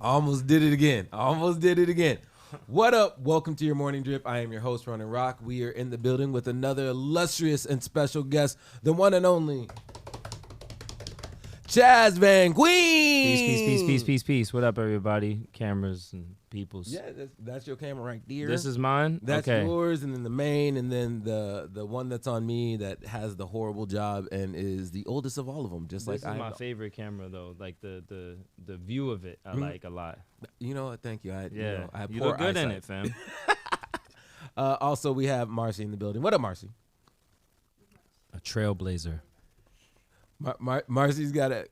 Almost did it again. What up? Welcome to your morning drip. I am your host, Ronan Rock. We are in the building with another illustrious and special guest, the one and only Chaz Van Queen. Peace. What up, everybody? Cameras and peoples. Yeah, that's your camera right there. This is mine? That's okay. yours, and then the main, and then the one that's on me that has the horrible job and is the oldest of all of them. Just this like is my favorite camera, though. Like the view of it, I like a lot. You know what? Thank you. I have you poor look good eyesight. in it, fam. Also, we have Marcy in the building. What up, Marcy? A trailblazer. Marcy's got a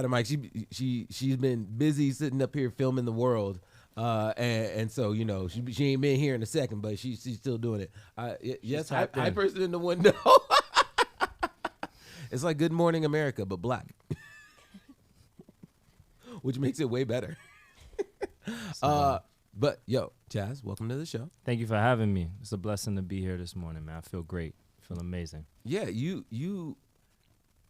mic. She's been busy sitting up here filming the world, and so you know she ain't been here in a second, but she's still doing it. Yes, hi person in the window. It's like Good Morning America, but black, which makes it way better. But yo, Chaz, welcome to the show. Thank you for having me. It's a blessing to be here this morning, man. I feel great. I feel amazing. Yeah,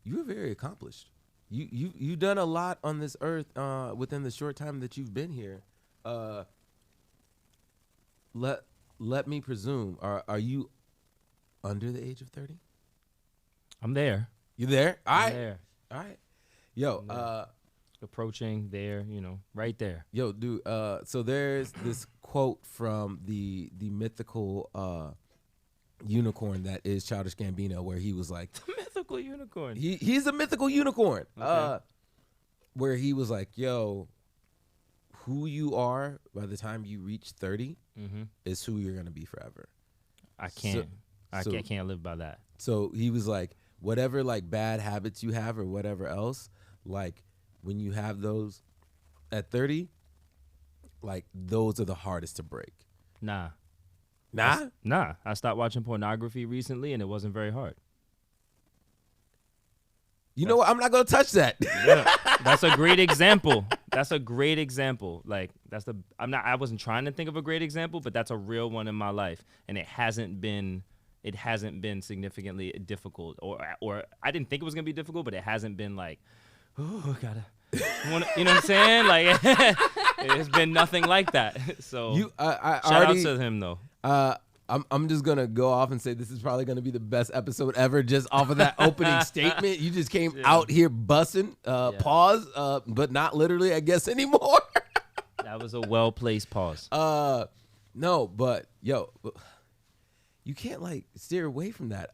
you're very accomplished. You've done a lot on this earth within the short time that you've been here. Let me presume, are you under the age of 30? I'm there. You there? I'm there. All right. Yo, approaching there, right there. Yo, dude, so there's this quote from the mythical unicorn that is Childish Gambino, where he was like, the mythical unicorn. He's a mythical unicorn. Okay. Where he was like, yo, who you are by the time you reach 30 is who you're gonna be forever. I can't live by that. So he was like, whatever like bad habits you have or whatever else, like when you have those at 30, like those are the hardest to break. Nah. I stopped watching pornography recently, and it wasn't very hard. You know what? I'm not gonna touch that. Yeah, that's a great example. Like I wasn't trying to think of a great example, but that's a real one in my life, and it hasn't been significantly difficult, or I didn't think it was gonna be difficult, but it hasn't been like, oh, you know what I'm saying? Like it's been nothing like that. So shout out to him though. I'm just gonna go off and say this is probably gonna be the best episode ever, just off of that opening statement. You just came out here busting. Pause, but not literally, I guess, anymore. That was a well-placed pause. No, but yo, you can't like steer away from that.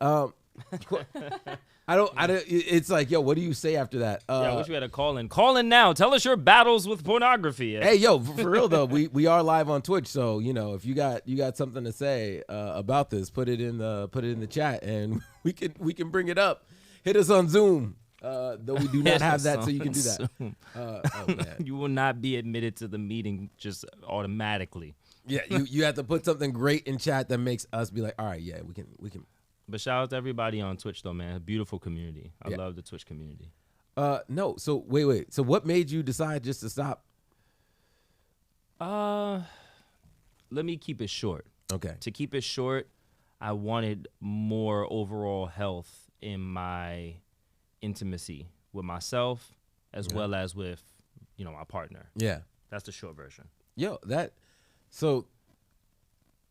I don't. It's like, yo, what do you say after that? I wish we had a call in. Call in now. Tell us your battles with pornography. Hey, yo, for real though, we are live on Twitch, so you know if you got something to say about this, put it in the chat, and we can bring it up. Hit us on Zoom. Though we do not have that, so you can do that. Oh, man. You will not be admitted to the meeting just automatically. Yeah, you have to put something great in chat that makes us be like, all right, yeah, we can. But shout out to everybody on Twitch, though, man. A beautiful community. I love the Twitch community. No. So wait. So what made you decide just to stop? Let me keep it short. Okay. To keep it short, I wanted more overall health in my intimacy with myself as well as with, my partner. Yeah. That's the short version. Yo, so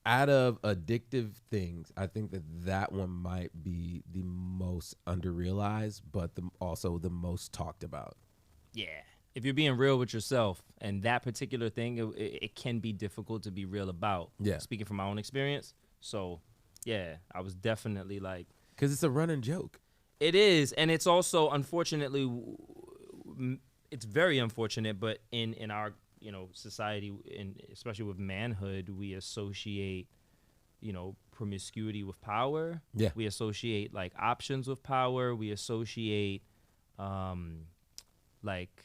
out of addictive things, I think that one might be the most underrealized, but also the most talked about. Yeah. if you're being real with yourself and that particular thing, it can be difficult to be real about. Yeah. Speaking from my own experience. So, yeah, I was definitely like. Because it's a running joke. It is. And it's also, unfortunately, it's very unfortunate, but in our, society, especially with manhood, we associate, promiscuity with power. Yeah. We associate, like, options with power. We associate, like,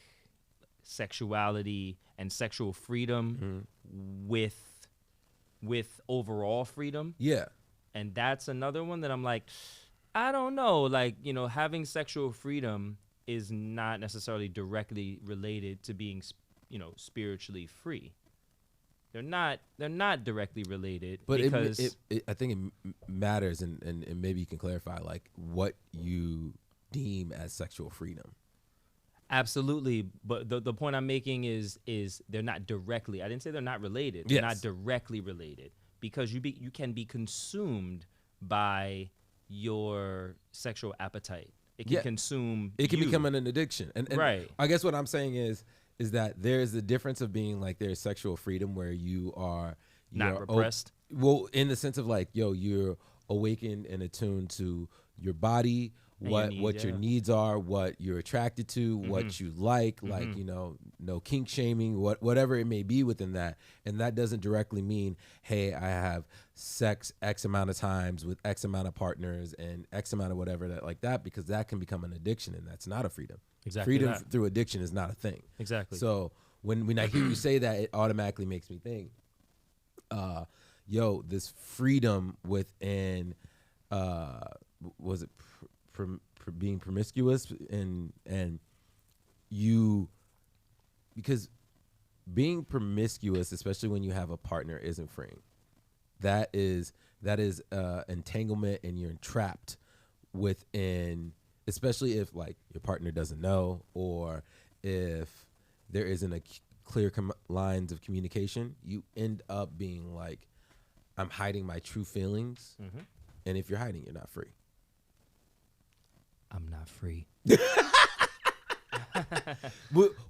sexuality and sexual freedom with overall freedom. Yeah. And that's another one that I'm like, I don't know. Like, having sexual freedom is not necessarily directly related to being, spiritually free. They're not directly related. But because I think it matters, and maybe you can clarify, like, what you deem as sexual freedom. Absolutely, but the point I'm making is they're not directly. I didn't say they're not related. They're not directly related, because you can be consumed by your sexual appetite. It can consume. It can become an addiction. And right. I guess what I'm saying is that there's the difference of being like there's sexual freedom where you're not repressed. Well, in the sense of like, you're awakened and attuned to your body. What your needs are, what you're attracted to, what you like, no kink shaming, whatever it may be within that. And that doesn't directly mean, hey, I have sex X amount of times with X amount of partners and X amount of whatever like that, because that can become an addiction, and that's not a freedom. Exactly. Freedom through addiction is not a thing. Exactly. So when I hear you say that, it automatically makes me think, this freedom within, was it being promiscuous and you, because being promiscuous, especially when you have a partner, isn't freeing. That is entanglement, and you're entrapped within, especially if like your partner doesn't know, or if there isn't a clear lines of communication, you end up being like, I'm hiding my true feelings. And if you're hiding, you're not free. I'm not free.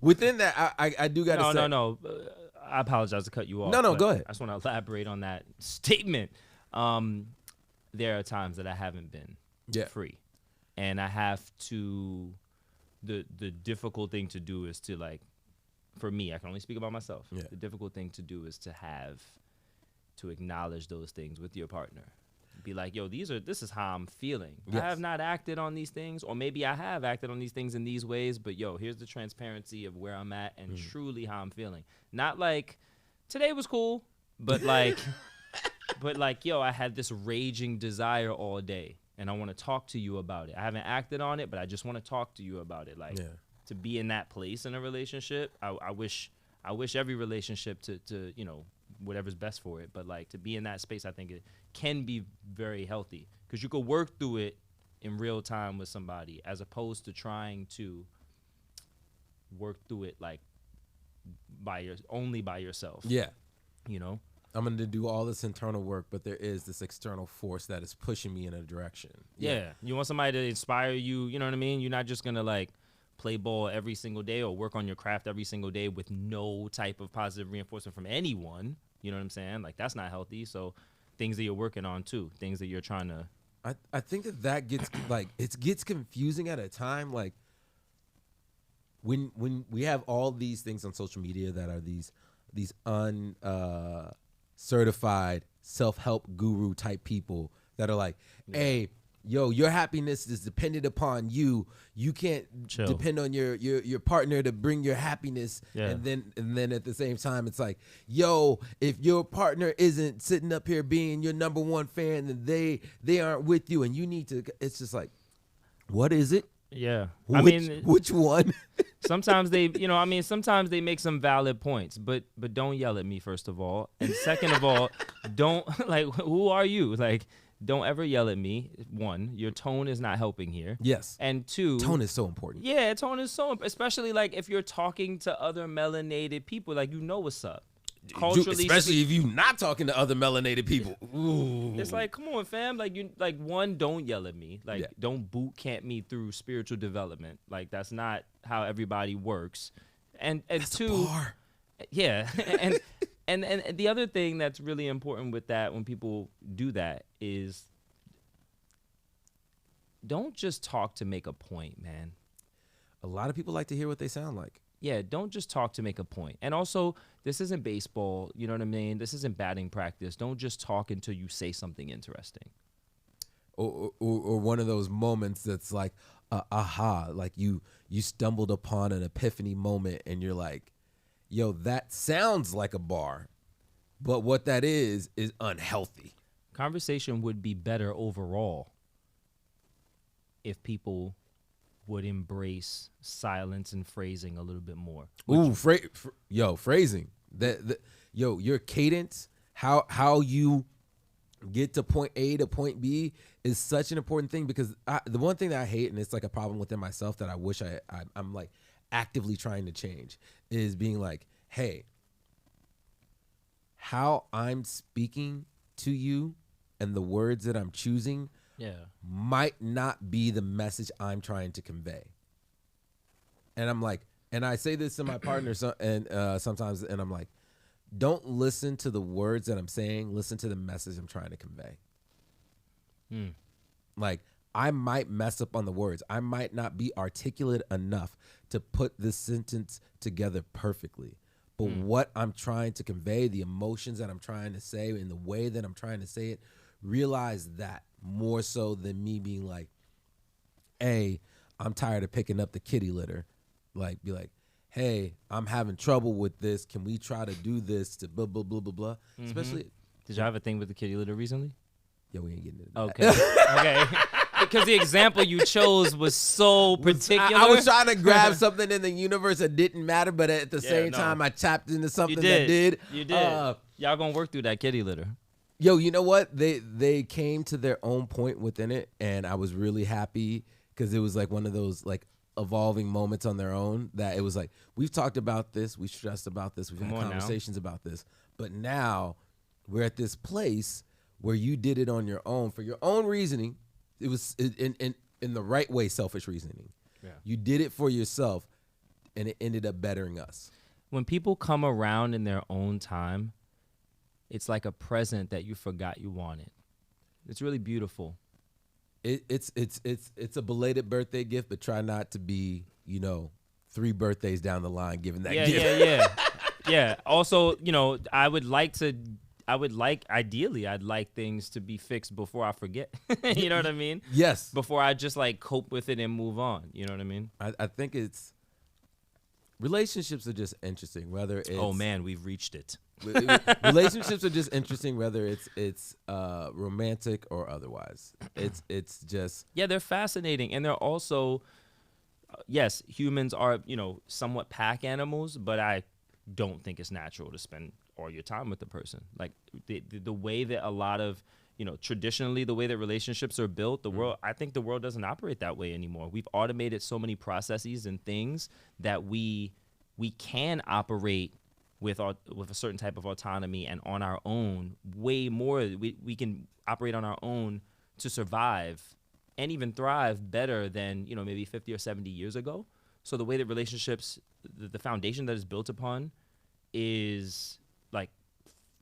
Within that, I do got to say. No. I apologize to cut you off. No, go ahead. I just want to elaborate on that statement. There are times that I haven't been free. And I have to, the difficult thing to do is to, like, for me, I can only speak about myself. Yeah. The difficult thing to do is to acknowledge those things with your partner. Be like, this is how I'm feeling. Yes. I have not acted on these things, or maybe I have acted on these things in these ways, but here's the transparency of where I'm at and truly how I'm feeling. Not like today was cool, but like, I had this raging desire all day, and I want to talk to you about it. I haven't acted on it, but I just want to talk to you about it. Like, to be in that place in a relationship, I wish every relationship to whatever's best for it, but like to be in that space, I think it can be very healthy, because you could work through it in real time with somebody, as opposed to trying to work through it like only by yourself. I'm going to do all this internal work, but there is this external force that is pushing me in a direction. You want somebody to inspire you, you know what I mean? You're not just going to like play ball every single day or work on your craft every single day with no type of positive reinforcement from anyone. You know what I'm saying? Like, that's not healthy. So things that you're working on too, things that you're trying to. I think that gets like, it gets confusing at a time. Like when we have all these things on social media that are these certified self-help guru type people that are like, hey, your happiness is dependent upon you. You can't depend on your partner to bring your happiness. And then at the same time, it's like, if your partner isn't sitting up here being your number one fan, then they aren't with you, and you need to. It's just like, what is it? Yeah, which one? Sometimes sometimes they make some valid points, but don't yell at me, first of all, and second of all, don't like, who are you? Like, don't ever yell at me. One, your tone is not helping here. Yes. And two, tone is so important. Yeah, tone is so important, especially like if you're talking to other melanated people, like, what's up. Culturally, especially if you're not talking to other melanated people. Ooh. It's like, come on, fam. Like, one, don't yell at me. Like, don't boot camp me through spiritual development. Like, that's not how everybody works. And That's a two, bar. yeah, and the other thing that's really important with that when people do that is don't just talk to make a point, man. A lot of people like to hear what they sound like. Yeah, don't just talk to make a point. And also, this isn't baseball, you know what I mean? This isn't batting practice. Don't just talk until you say something interesting. Or one of those moments that's like, aha, like you stumbled upon an epiphany moment and you're like, yo, that sounds like a bar, but what that is unhealthy. Conversation would be better overall if people would embrace silence and phrasing a little bit more. Ooh, phrasing. Yo, your cadence, how you get to point A to point B is such an important thing, because the one thing that I hate, and it's like a problem within myself that I wish I'm like actively trying to change, is being like, hey, how I'm speaking to you and the words that I'm choosing might not be the message I'm trying to convey. And I'm like, and I say this to my partner sometimes, and I'm like, don't listen to the words that I'm saying. Listen to the message I'm trying to convey. Like, I might mess up on the words. I might not be articulate enough to put this sentence together perfectly. But what I'm trying to convey, the emotions that I'm trying to say, and the way that I'm trying to say it, realize that more so than me being like, hey, I'm tired of picking up the kitty litter. Like, be like, hey, I'm having trouble with this. Can we try to do this to blah, blah, blah, blah, blah? Especially. Did you have a thing with the kitty litter recently? Yeah, we ain't getting into that. Okay. Okay. Because the example you chose was so particular. I was trying to grab something in the universe that didn't matter, but at the same time, I tapped into something that did. You did. Y'all gonna work through that kitty litter. Yo, you know what? They came to their own point within it, and I was really happy because it was like one of those like evolving moments on their own that it was like, we've talked about this, we stressed about this, we've had conversations about this, but now we're at this place where you did it on your own for your own reasoning. It was in the right way, selfish reasoning. Yeah. You did it for yourself, and it ended up bettering us. When people come around in their own time, it's like a present that you forgot you wanted. It's really beautiful. It's a belated birthday gift, but try not to be, 3 birthdays down the line giving that gift. Yeah. Also, ideally, I'd like things to be fixed before I forget. You know what I mean? Yes. Before I just like cope with it and move on. You know what I mean? I think relationships are just interesting, whether it's... Oh, man, we've reached it. Relationships are just interesting, whether it's romantic or otherwise. It's just... Yeah, they're fascinating. And they're also... yes, humans are, somewhat pack animals, but I don't think it's natural to spend all your time with the person. Like the way that a lot of, traditionally the way that relationships are built, I think the world doesn't operate that way anymore. We've automated so many processes and things that we can operate with a certain type of autonomy and on our own way more. We can operate on our own to survive and even thrive better than, maybe 50 or 70 years ago. So the way that relationships, the foundation that is built upon is like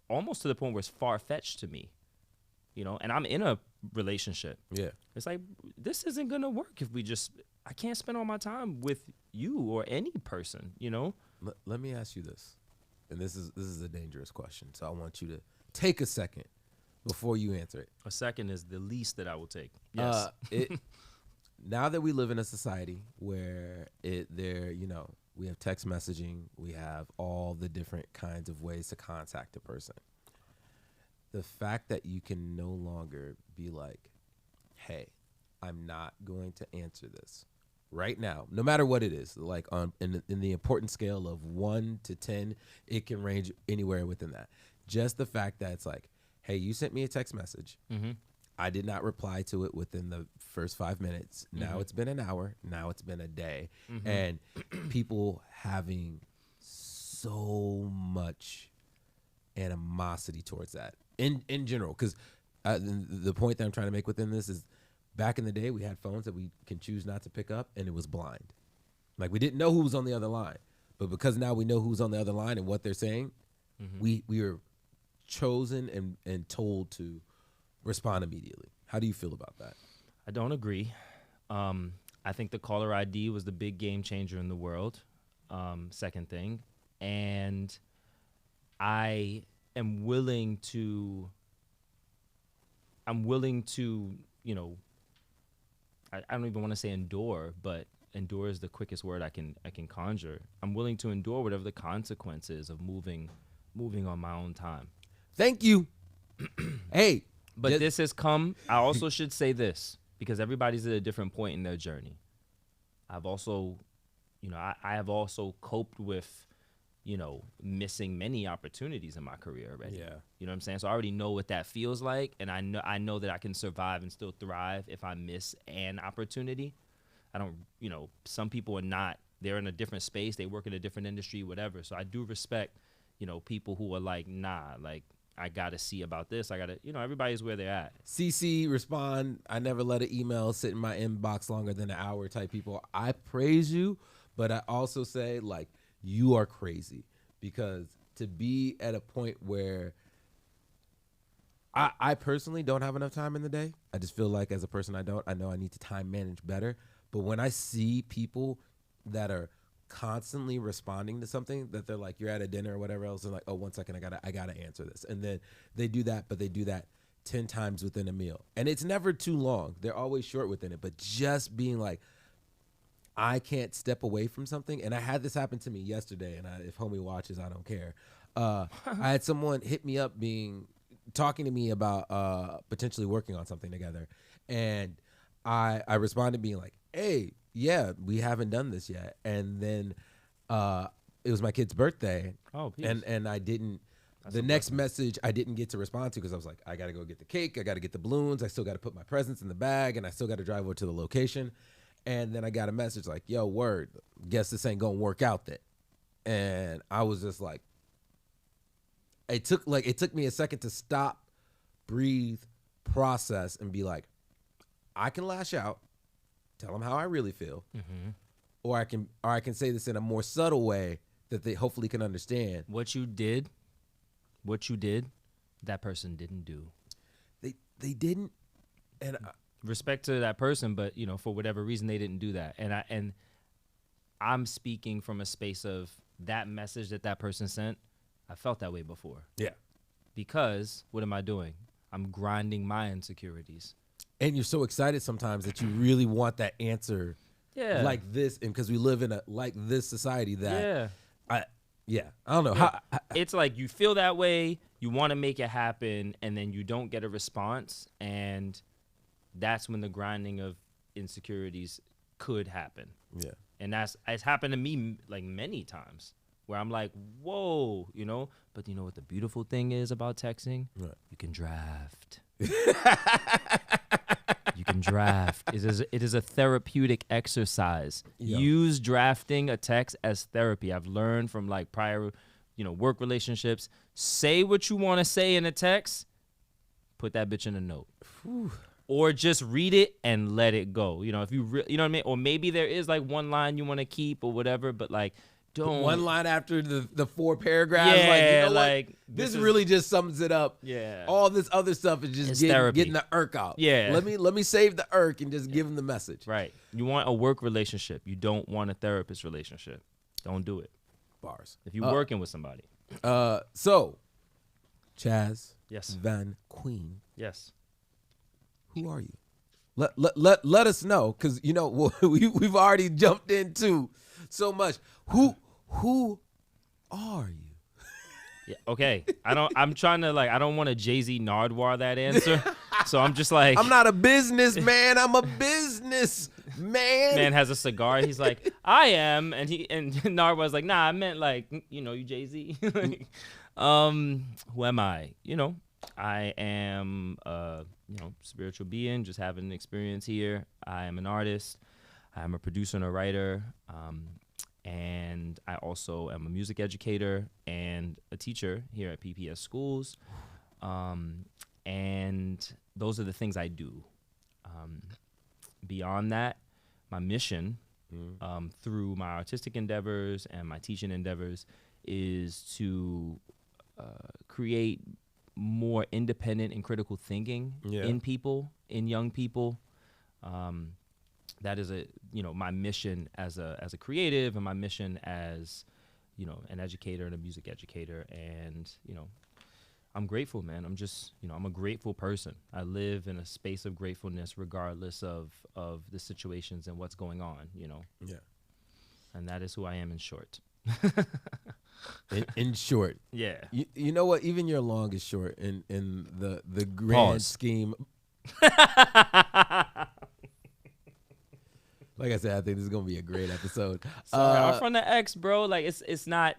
almost to the point where it's far-fetched to me, and I'm in a relationship. Yeah. It's like, this isn't going to work if I can't spend all my time with you or any person, Let me ask you this, and this is a dangerous question, so I want you to take a second before you answer it. A second is the least that I will take. Yes. Now that we live in a society where we have text messaging, we have all the different kinds of ways to contact a person. The fact that you can no longer be like, hey, I'm not going to answer this right now, no matter what it is, like in the important scale of 1 to 10, it can range anywhere within that. Just the fact that it's like, hey, you sent me a text message. Mm-hmm. I did not reply to it within the first 5 minutes. Mm-hmm. Now it's been an hour. Now it's been a day. Mm-hmm. And people having so much animosity towards that in general. Because the point that I'm trying to make within this is, back in the day, we had phones that we can choose not to pick up, and it was blind. Like, we didn't know who was on the other line. But because now we know who's on the other line and what they're saying, we are chosen and told to respond immediately. How do you feel about that? I don't agree. I think the caller ID was the big game changer in the world. Second thing. And I am willing to, you know, I don't even want to say endure, but endure is the quickest word I can conjure. I'm willing to endure whatever the consequences of moving on my own time. Thank you. Hey. But this has come, I also should say this, because everybody's at a different point in their journey. I've also, you know, I have also coped with, you know, missing many opportunities in my career already. Yeah. You know what I'm saying? So I already know what that feels like, and I know that I can survive and still thrive if I miss an opportunity. I don't, you know, some people are not, they're in a different space, they work in a different industry, whatever. So I do respect, you know, people who are like, nah, like, I got to see about this. I got to, you know, everybody's where they're at. CC, respond, I never let an email sit in my inbox longer than an hour type people. I praise you, but I also say, like, you are crazy, because to be at a point where I personally don't have enough time in the day. I just feel like as a person I know I need to time manage better. But when I see people that are constantly responding to something that they're like, you're at a dinner or whatever else, and like, oh, 1 second, I gotta answer this, and then they do that, but they do that 10 times within a meal, and it's never too long. They're always short within it, but just being like, I can't step away from something. And I had this happen to me yesterday, and if homie watches, I don't care. I had someone hit me up talking to me about potentially working on something together, and I responded being like, hey, yeah, we haven't done this yet. And then it was my kid's birthday. Oh, peace. And I didn't. That's the a next blessing. message I didn't get to respond to, because I was like, I got to go get the cake. I got to get the balloons. I still got to put my presents in the bag, and I still got to drive over to the location. And then I got a message like, yo, word, guess this ain't going to work out then. And I was just like, it took me a second to stop, breathe, process, and be like, I can lash out, tell them how I really feel, or I can say this in a more subtle way that they hopefully can understand. What you did, that person didn't do. They didn't, and respect to that person, but you know, for whatever reason, they didn't do that. And I'm speaking from a space of that message that person sent. I felt that way before. Yeah. Because what am I doing? I'm grinding my insecurities. And you're so excited sometimes that you really want that answer, like this, and because we live in a like this society that, I don't know how. It's like you feel that way, you want to make it happen, and then you don't get a response, and that's when the grinding of insecurities could happen. Yeah, and it's happened to me like many times where I'm like, whoa, you know. But you know what the beautiful thing is about texting? Right. You can draft. You can draft. It is a therapeutic exercise. Yo. Use drafting a text as therapy. I've learned from like prior, you know, work relationships. Say what you want to say in a text. Put that bitch in a note. Whew. Or just read it and let it go. You know, if you you know what I mean? Or maybe there is like one line you want to keep or whatever, but like don't. One line after the 4 paragraphs. Yeah, like, you know like what? This really just sums it up. Yeah. All this other stuff is just getting the irk out. Yeah. Let me save the irk and just give them the message. Right. You want a work relationship. You don't want a therapist relationship. Don't do it. Bars. If you're working with somebody. So, Chaz. Yes. Van Queen. Yes. Who are you? Let us know, because you know we've already jumped into so much. Who are you? Yeah, okay. I'm trying to I don't want to Jay-Z Nardwuar that answer. So I'm just like, I'm not a businessman, I'm a business man. Man has a cigar. He's like, I am, and Nardwuar's like, nah, I meant like, you know, you Jay-Z. Who am I? You know, I am you know, spiritual being, just having an experience here. I am an artist. I'm a producer and a writer. And I also am a music educator and a teacher here at PPS Schools. And those are the things I do. Beyond that, my mission through my artistic endeavors and my teaching endeavors is to create more independent and critical thinking in people, in young people. That is my mission as a creative, and my mission as, an educator and a music educator. And, I'm grateful, man. I'm just, I'm a grateful person. I live in a space of gratefulness regardless of the situations and what's going on, Yeah. And that is who I am in short. In short. Yeah. You know what? Even your long is short in the grand scheme. Like I said, I think this is gonna be a great episode. Sorry, I'm from the X, bro. Like it's not,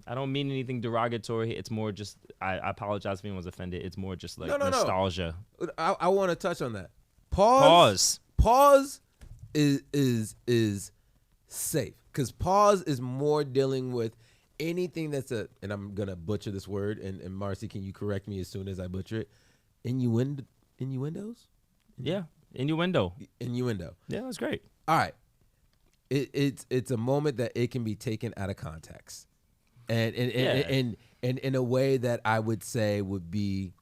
I don't mean anything derogatory. It's more just I apologize if anyone's offended. It's more just like nostalgia. I want to touch on that. Pause is safe, because pause is more dealing with anything that's and I'm gonna butcher this word, and Marcy, can you correct me as soon as I butcher it? Innuendos? Yeah, innuendo. Yeah, that's great. All right. It's a moment that it can be taken out of context, and in a way that I would say would be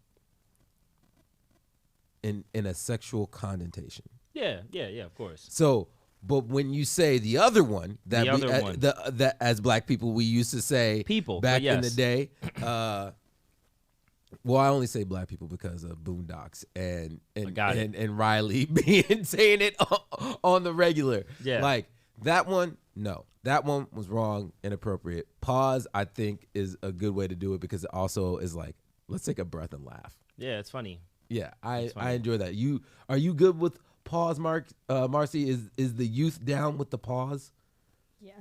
in a sexual connotation. Yeah, of course. So, but when you say the other one, that that as black people we used to say people back in the day. Well, I only say black people because of Boondocks and Riley saying it on the regular. Yeah. Like that one, no. That one was wrong, inappropriate. Pause, I think, is a good way to do it, because it also is like, let's take a breath and laugh. Yeah, it's funny. Yeah, I enjoy that. Are you good with pause, Marcy? Is the youth down with the pause? Yeah.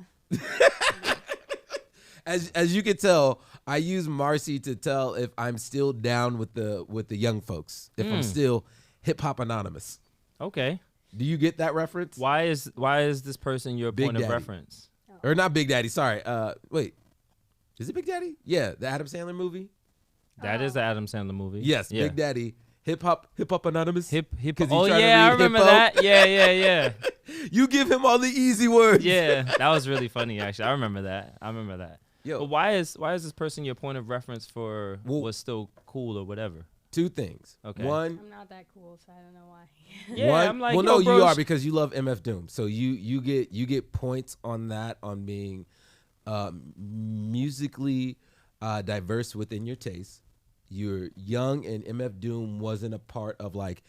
As you can tell, I use Marcy to tell if I'm still down with the young folks, if I'm still hip hop anonymous. Okay. Do you get that reference? Why is this person your point of reference? Or not Big Daddy? Sorry. Wait, is it Big Daddy? Yeah, the Adam Sandler movie. That is the Adam Sandler movie. Yes, yeah. Big Daddy. Hip hop anonymous. Hip. Oh yeah, I remember that. Yeah. You give him all the easy words. Yeah, that was really funny. Actually, I remember that. Yo, but why is this person your point of reference for what's still cool or whatever? Two things. Okay. One, I'm not that cool, so I don't know why. Yeah, I'm like, well, no, you are, because you love MF Doom, so you get points on that, on being musically diverse within your taste. You're young, and MF Doom wasn't a part of like,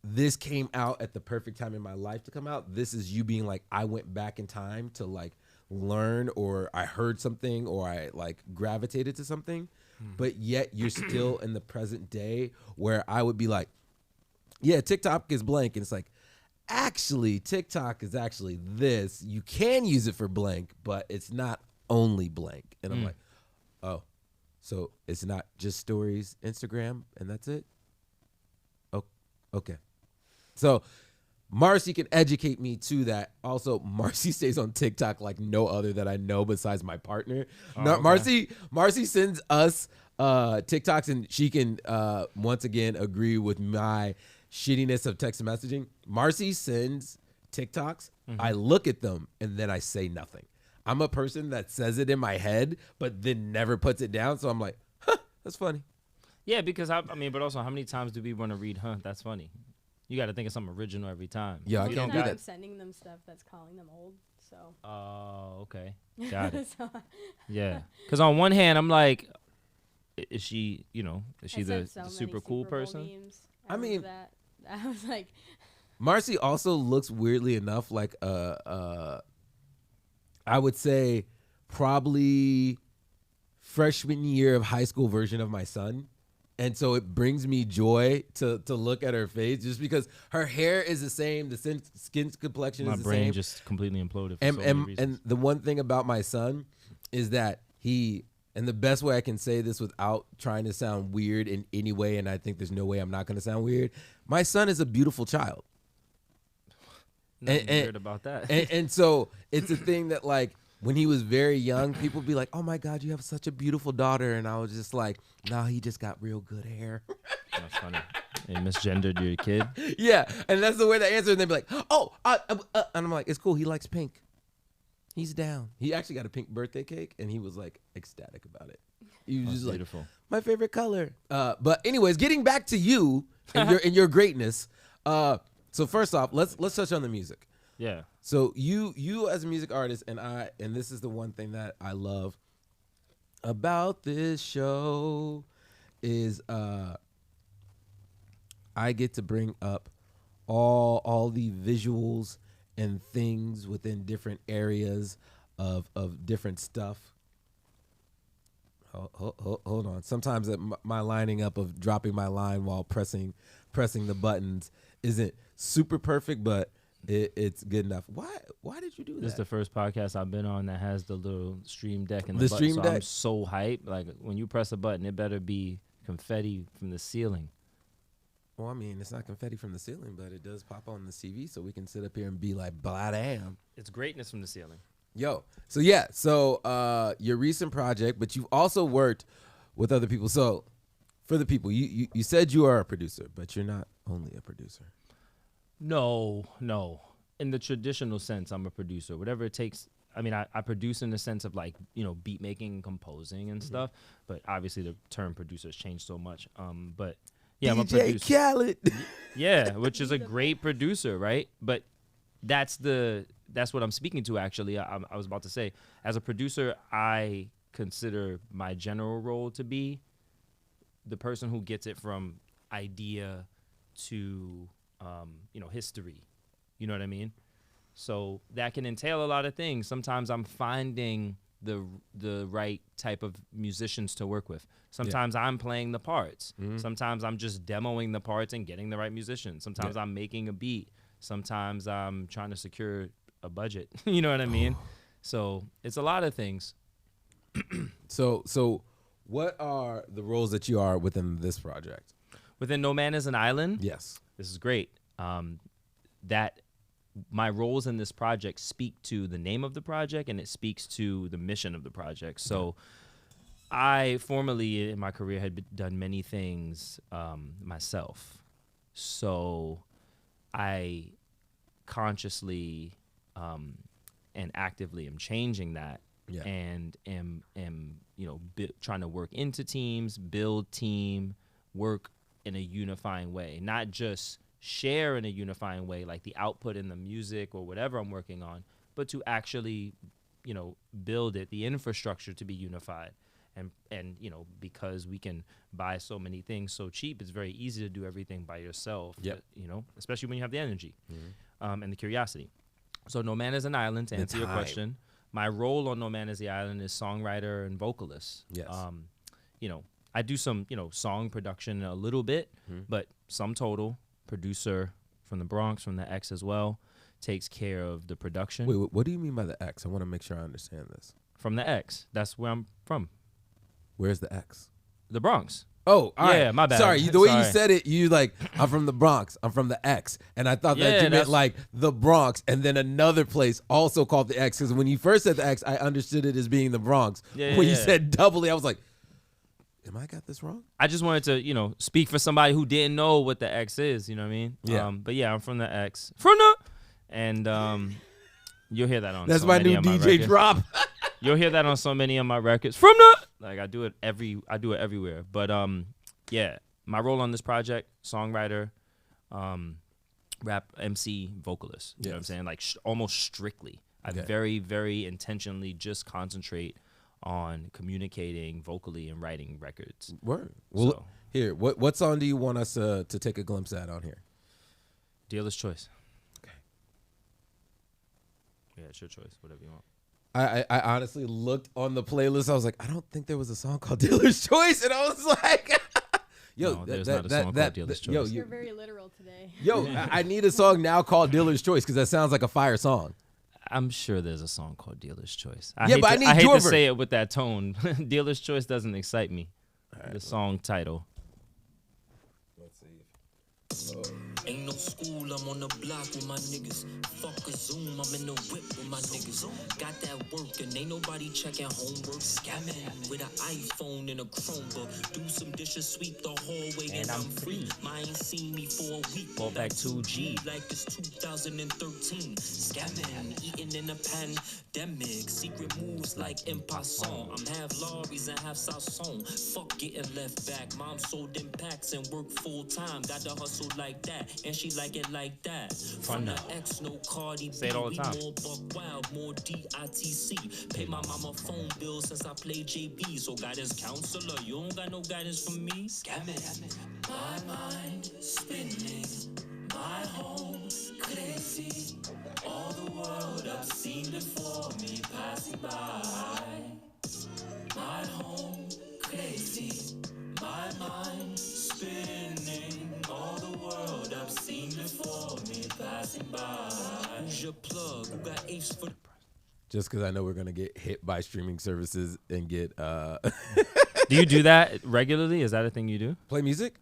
this came out at the perfect time in my life to come out. This is you being like, I went back in time to like learn, or I heard something, or I like gravitated to something, but yet you're still in the present day, where I would be like, yeah, TikTok is blank, and it's like, actually TikTok is actually this. You can use it for blank, but it's not only blank. And I'm like, oh, so it's not just stories, Instagram, and that's it? Oh, okay. So Marcy can educate me to that. Also, Marcy stays on TikTok like no other that I know besides my partner. Okay. Marcy sends us TikToks, and she can once again agree with my shittiness of text messaging. Marcy sends TikToks. I look at them, and then I say nothing. I'm a person that says it in my head, but then never puts it down. So I'm like, huh, that's funny. Yeah, because I mean, but also, how many times do we want to read, huh, that's funny? You got to think of something original every time. Yeah, I can't do that. I'm sending them stuff that's calling them old, so. Oh, okay. Got it. So, yeah. Because on one hand, I'm like, is she I the sent so super many cool Super Bowl person? memes. I mean, that. I was like, Marcy also looks, weirdly enough, like I would say probably freshman year of high school version of my son. And so it brings me joy to look at her face, just because her hair is the same, the skin complexion is the same. My brain just completely imploded for so many reasons. And the one thing about my son is that and the best way I can say this without trying to sound weird in any way, and I think there's no way I'm not going to sound weird, my son is a beautiful child. Nothing weird about that. And so it's a thing that, like, when he was very young, people be like, oh my God, you have such a beautiful daughter. And I was just like, no, he just got real good hair. That's funny. They misgendered your kid. Yeah, and that's the way they answer, and they'd be like, "Oh," and I'm like, "It's cool. He likes pink. He's down." He actually got a pink birthday cake, and he was like ecstatic about it. He was just Beautiful. like, "My favorite color." But anyways, getting back to you and your greatness. So first off, let's touch on the music. Yeah. So you as a music artist, and this is the one thing that I love about this show is I get to bring up all the visuals and things within different areas of different stuff. Hold on. Sometimes my lining up of dropping my line while pressing the buttons isn't super perfect, but it's good enough. Why did you do that? This is the first podcast I've been on that has the little stream deck and The button, stream so deck? I'm so hyped. Like when you press a button, it better be confetti from the ceiling. Well, I mean, it's not confetti from the ceiling, but it does pop on the TV, so we can sit up here and be like, blah, damn. It's greatness from the ceiling. Yo, so yeah, your recent project, but you've also worked with other people. So for the people, you said you are a producer, but you're not only a producer. No. In the traditional sense, I'm a producer. Whatever it takes. I mean, I produce in the sense of like, beat making and composing and stuff. But obviously the term producer has changed so much. But yeah, I'm a DJ producer. Khaled. Yeah, which is a great producer, right? But that's what I'm speaking to, actually. I was about to say, as a producer, I consider my general role to be the person who gets it from idea to, history. You know what I mean? So that can entail a lot of things. Sometimes I'm finding the right type of musicians to work with. Sometimes I'm playing the parts. Sometimes I'm just demoing the parts and getting the right musicians. Sometimes I'm making a beat. Sometimes I'm trying to secure a budget. You know what I mean? So it's a lot of things. So what are the roles that you are within this project? Within No Man is an Island? Yes. This is great. That my roles in this project speak to the name of the project, and it speaks to the mission of the project. So I formerly in my career had done many things myself. So I consciously and actively am changing that, and am trying to work into teams, build team, work in a unifying way, not just share in a unifying way, like the output in the music or whatever I'm working on, but to actually, build it, the infrastructure to be unified. And because we can buy so many things so cheap, it's very easy to do everything by yourself, especially when you have the energy and the curiosity. So No Man is an Island, to answer your question, my role on No Man is the Island is songwriter and vocalist. Yes. I do some, song production a little bit, but sum total, producer from the Bronx, from the X as well, takes care of the production. Wait, what do you mean by the X? I want to make sure I understand this. From the X. That's where I'm from. Where's the X? The Bronx. Oh, all right. My bad. Sorry, the way you Sorry. said it, you like, I'm from the Bronx. I'm from the X. And I thought that you meant like the Bronx and then another place also called the X. Because when you first said the X, I understood it as being the Bronx. When you said doubly, I was like, am I got this wrong? I just wanted to, speak for somebody who didn't know what the X is, you know what I mean? Yeah. But yeah, I'm from the X. From the... And you'll hear that on That's so my many new of my DJ records. drop. You'll hear that on so many of my records. From the... Like, I do it everywhere. But, yeah, my role on this project, songwriter, rap, MC, vocalist. You know what I'm saying? Like, almost strictly. I very, very intentionally just concentrate on communicating vocally and writing records. Word. Well, So, here, what song do you want us to take a glimpse at on here? dealer's choice. Okay. Yeah, it's your choice. Whatever you want. I honestly looked on the playlist. I was like, I don't think there was a song called Dealer's Choice. And I was like, yo, No, there's not a song called Dealer's Choice. Yo, You're very literal today. yo, I need a song now called Dealer's Choice because that sounds like a fire song. I'm sure there's a song called Dealer's Choice. Yeah, but I need hate your to say it with that tone. Dealer's Choice doesn't excite me. All right, The song title. let's see. no school, I'm on the block with my niggas. Fuck a Zoom, I'm in the whip with my niggas. Got that work and ain't nobody checking homework. Scamming with an iPhone and a Chromebook. Do some dishes, sweep the hallway, and I'm free. Mine ain't seen me for a week. Fall back 2G. Like it's 2013. Scamming, eating in a pandemic. Secret moves like en passant. I'm half lorries and half Southson. Fuck getting left back. Mom sold them packs and work full time. Got to hustle like that, and she like it like that. From the X, no Cardi B. Say it all the time. More buck wild, more DITC. Pay my mama phone bill since I played JB. So guidance counselor, you don't got no guidance from me. Scamming, my mind spinning, my home crazy. All the world I've seen before me passing by. My home crazy, my mind spinning. All the world I've seen before me passing by. Who's your plug? Who got apes for? Just because I know we're gonna get hit by streaming services and get Do you do that regularly? Is that a thing you do? play music.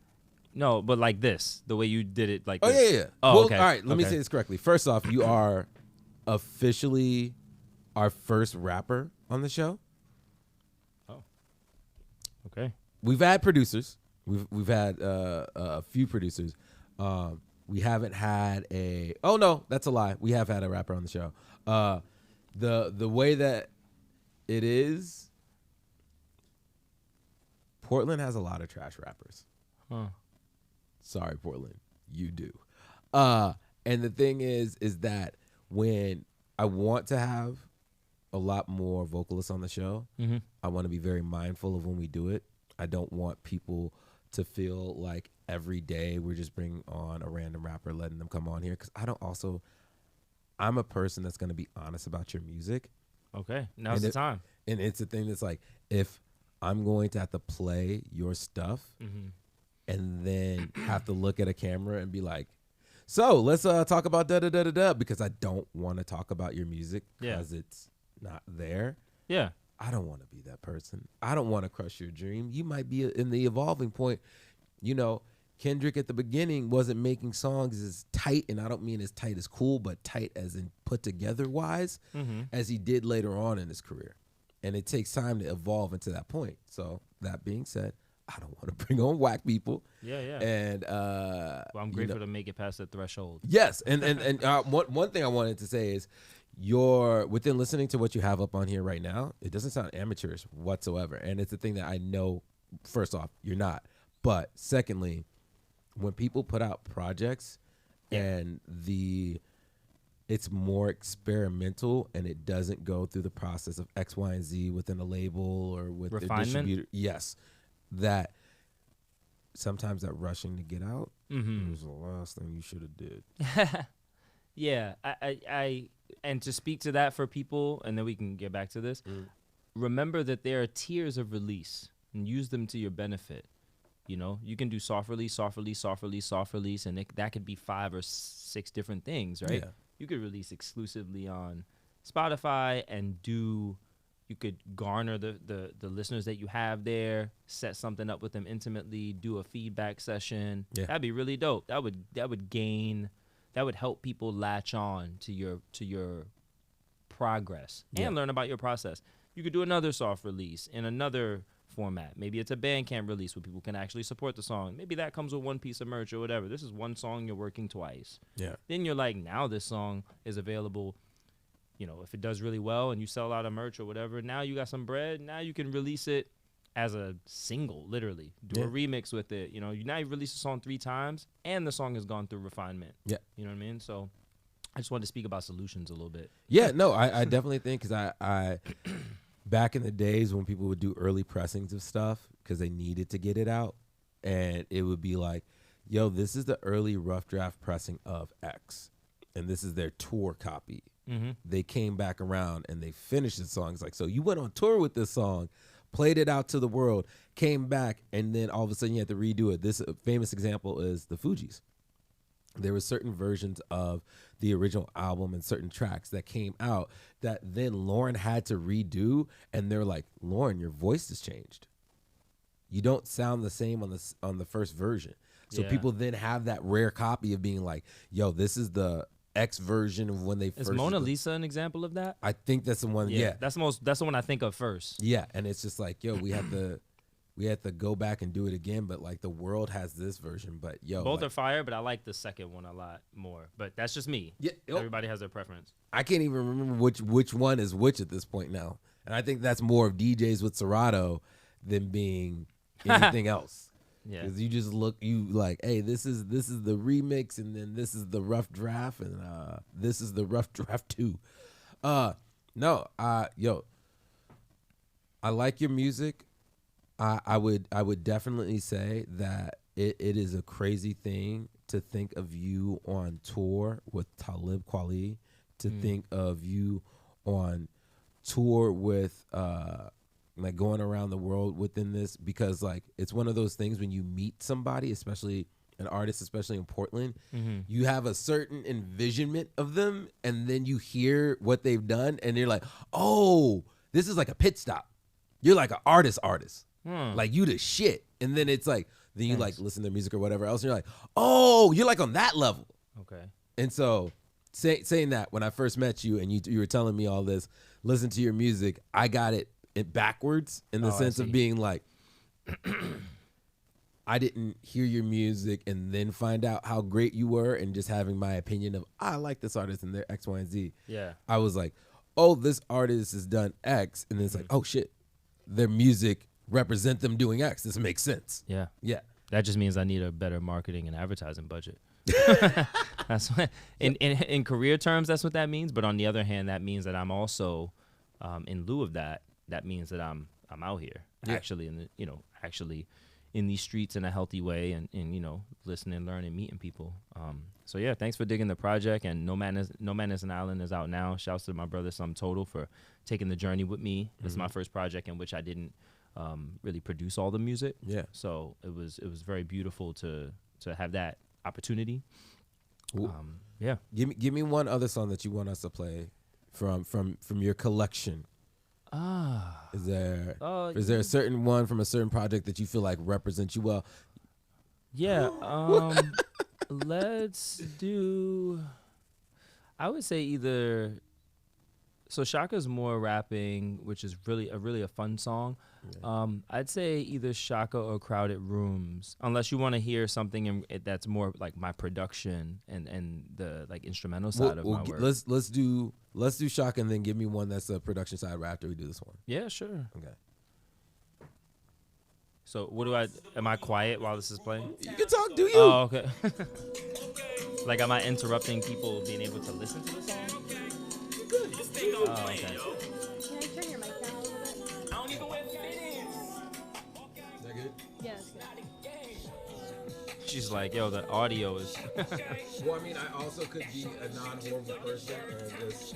No, but like this, the way you did it, like Oh this. yeah. Oh, well, okay. all right. Let me Okay. say this correctly. First off, you are officially our first rapper on the show. Okay. We've had producers. We've had a few producers. We haven't had a. Oh no, that's a lie. We have had a rapper on the show. The way that it is, Portland has a lot of trash rappers. Huh. Sorry, Portland, you do. And the thing is that when I want to have a lot more vocalists on the show, Mm-hmm. I want to be very mindful of when we do it. I don't want people to feel like every day we're just bringing on a random rapper, letting them come on here. Because I'm a person that's going to be honest about your music. Okay. Now's And the time. And it's a thing that's like, if I'm going to have to play your stuff Mm-hmm. and then have to look at a camera and be like, so let's talk about da-da-da-da-da, because I don't want to talk about your music because it's not there. Yeah. I don't want to be that person. I don't want to crush your dream. You might be in the evolving point. You know, Kendrick at the beginning wasn't making songs as tight, and I don't mean as tight as cool, but tight as in put together wise, as he did later on in his career. And it takes time to evolve into that point. So that being said, I don't want to bring on whack people. Yeah, yeah. And Well, I'm grateful to make it past the threshold. yes, and one thing I wanted to say is, within listening to what you have up on here right now, it doesn't sound amateurish whatsoever. And it's a thing that I know, first off, you're not. But secondly, when people put out projects and it's more experimental and it doesn't go through the process of X, Y, and Z within a label or with the Refinement? distributor. Yes. That sometimes that rushing to get out was the last thing you should have did. Yeah, I and to speak to that for people, and then we can get back to this. Remember that there are tiers of release, and use them to your benefit. You know, you can do soft release, soft release, soft release, soft release, and that could be 5 or 6 different things, right? Yeah. You could release exclusively on Spotify and you could garner the listeners that you have there, set something up with them intimately, do a feedback session. Yeah. That'd be really dope. That would help people latch on to your progress and learn about your process. You could do another soft release in another format. Maybe it's a Bandcamp release where people can actually support the song. Maybe that comes with one piece of merch or whatever. This is one song you're working twice. Yeah. Then you're like, now this song is available. You know, if it does really well and you sell out of merch or whatever, now you got some bread. Now you can release it as a single, literally. Do a remix with it. You know, now you release a song 3 times and the song has gone through refinement. Yeah. You know what I mean? So I just wanted to speak about solutions a little bit. Yeah, no, I definitely think, because I back in the days when people would do early pressings of stuff because they needed to get it out, and it would be like, yo, this is the early rough draft pressing of X, and this is their tour copy. They came back around and they finished the song. It's like, so you went on tour with this song, played it out to the world, came back, and then all of a sudden you had to redo it. This famous example is the Fugees. There were certain versions of the original album and certain tracks that came out that then Lauren had to redo, and they're like, Lauren, your voice has changed. You don't sound the same on the first version. So Yeah. people then have that rare copy of being like, yo, this is the X version of when they Is first. Mona Lisa an example of that? I think that's the one. Yeah. That's the one I think of first. Yeah. And it's just like, yo, we have to go back and do it again. But like the world has this version. But yo, Both like, are fire, but I like the second one a lot more. But that's just me. Yeah, Everybody has their preference. I can't even remember which one is which at this point now. And I think that's more of DJs with Serato than being anything else. Yeah. Because you just look, you like, hey, this is the remix, and then this is the rough draft, and this is the rough draft too. Yo, I like your music. I would definitely say that it is a crazy thing to think of you on tour with Talib Kweli, to think of you on tour with like going around the world within this, because like it's one of those things when you meet somebody, especially an artist, especially in Portland, you have a certain envisionment of them, and then you hear what they've done, and you're like, oh, this is like a pit stop. You're like an artist, like you the shit, and then it's like then you like listen to music or whatever else, and you're like, oh, you're like on that level. Okay. And so saying that, when I first met you and you were telling me all this, listen to your music, I got it backwards in the sense of being like, I didn't hear your music and then find out how great you were and just having my opinion of, I like this artist and their X, Y, and Z. Yeah. I was like, oh, this artist has done X. And then it's like, oh shit, their music represent them doing X. This makes sense. Yeah. Yeah. That just means I need a better marketing and advertising budget. That's what, in career terms, that's what that means. But on the other hand, that means that I'm also, in lieu of that, that means that I'm out here actually in these streets in a healthy way, and listening, learning, meeting people. So yeah, thanks for digging the project. And No Man is an Island is out now. Shouts to my brother Sum Total for taking the journey with me. This is my first project in which I didn't really produce all the music. Yeah. So it was very beautiful to have that opportunity. Yeah. Give me one other song that you want us to play from your collection. Is there a certain one from a certain project that you feel like represents you well? Yeah. Let's do, I would say either, so Shaka's more rapping, which is really a fun song. Yeah. I'd say either Shaka or Crowded Rooms, unless you want to hear something that's more like my production and the like instrumental side of my work. Let's do Shaka, and then give me one that's a production side right after we do this one. Yeah, sure. Okay. So am I quiet while this is playing? You can talk, do you? Oh, okay. Like, am I interrupting people being able to listen to the song? Oh, okay. Can I turn your mic down a little bit? Is that good? Yeah, that's good. She's like, yo, the audio is. Well, I mean, I also could be a non-horrible person and just.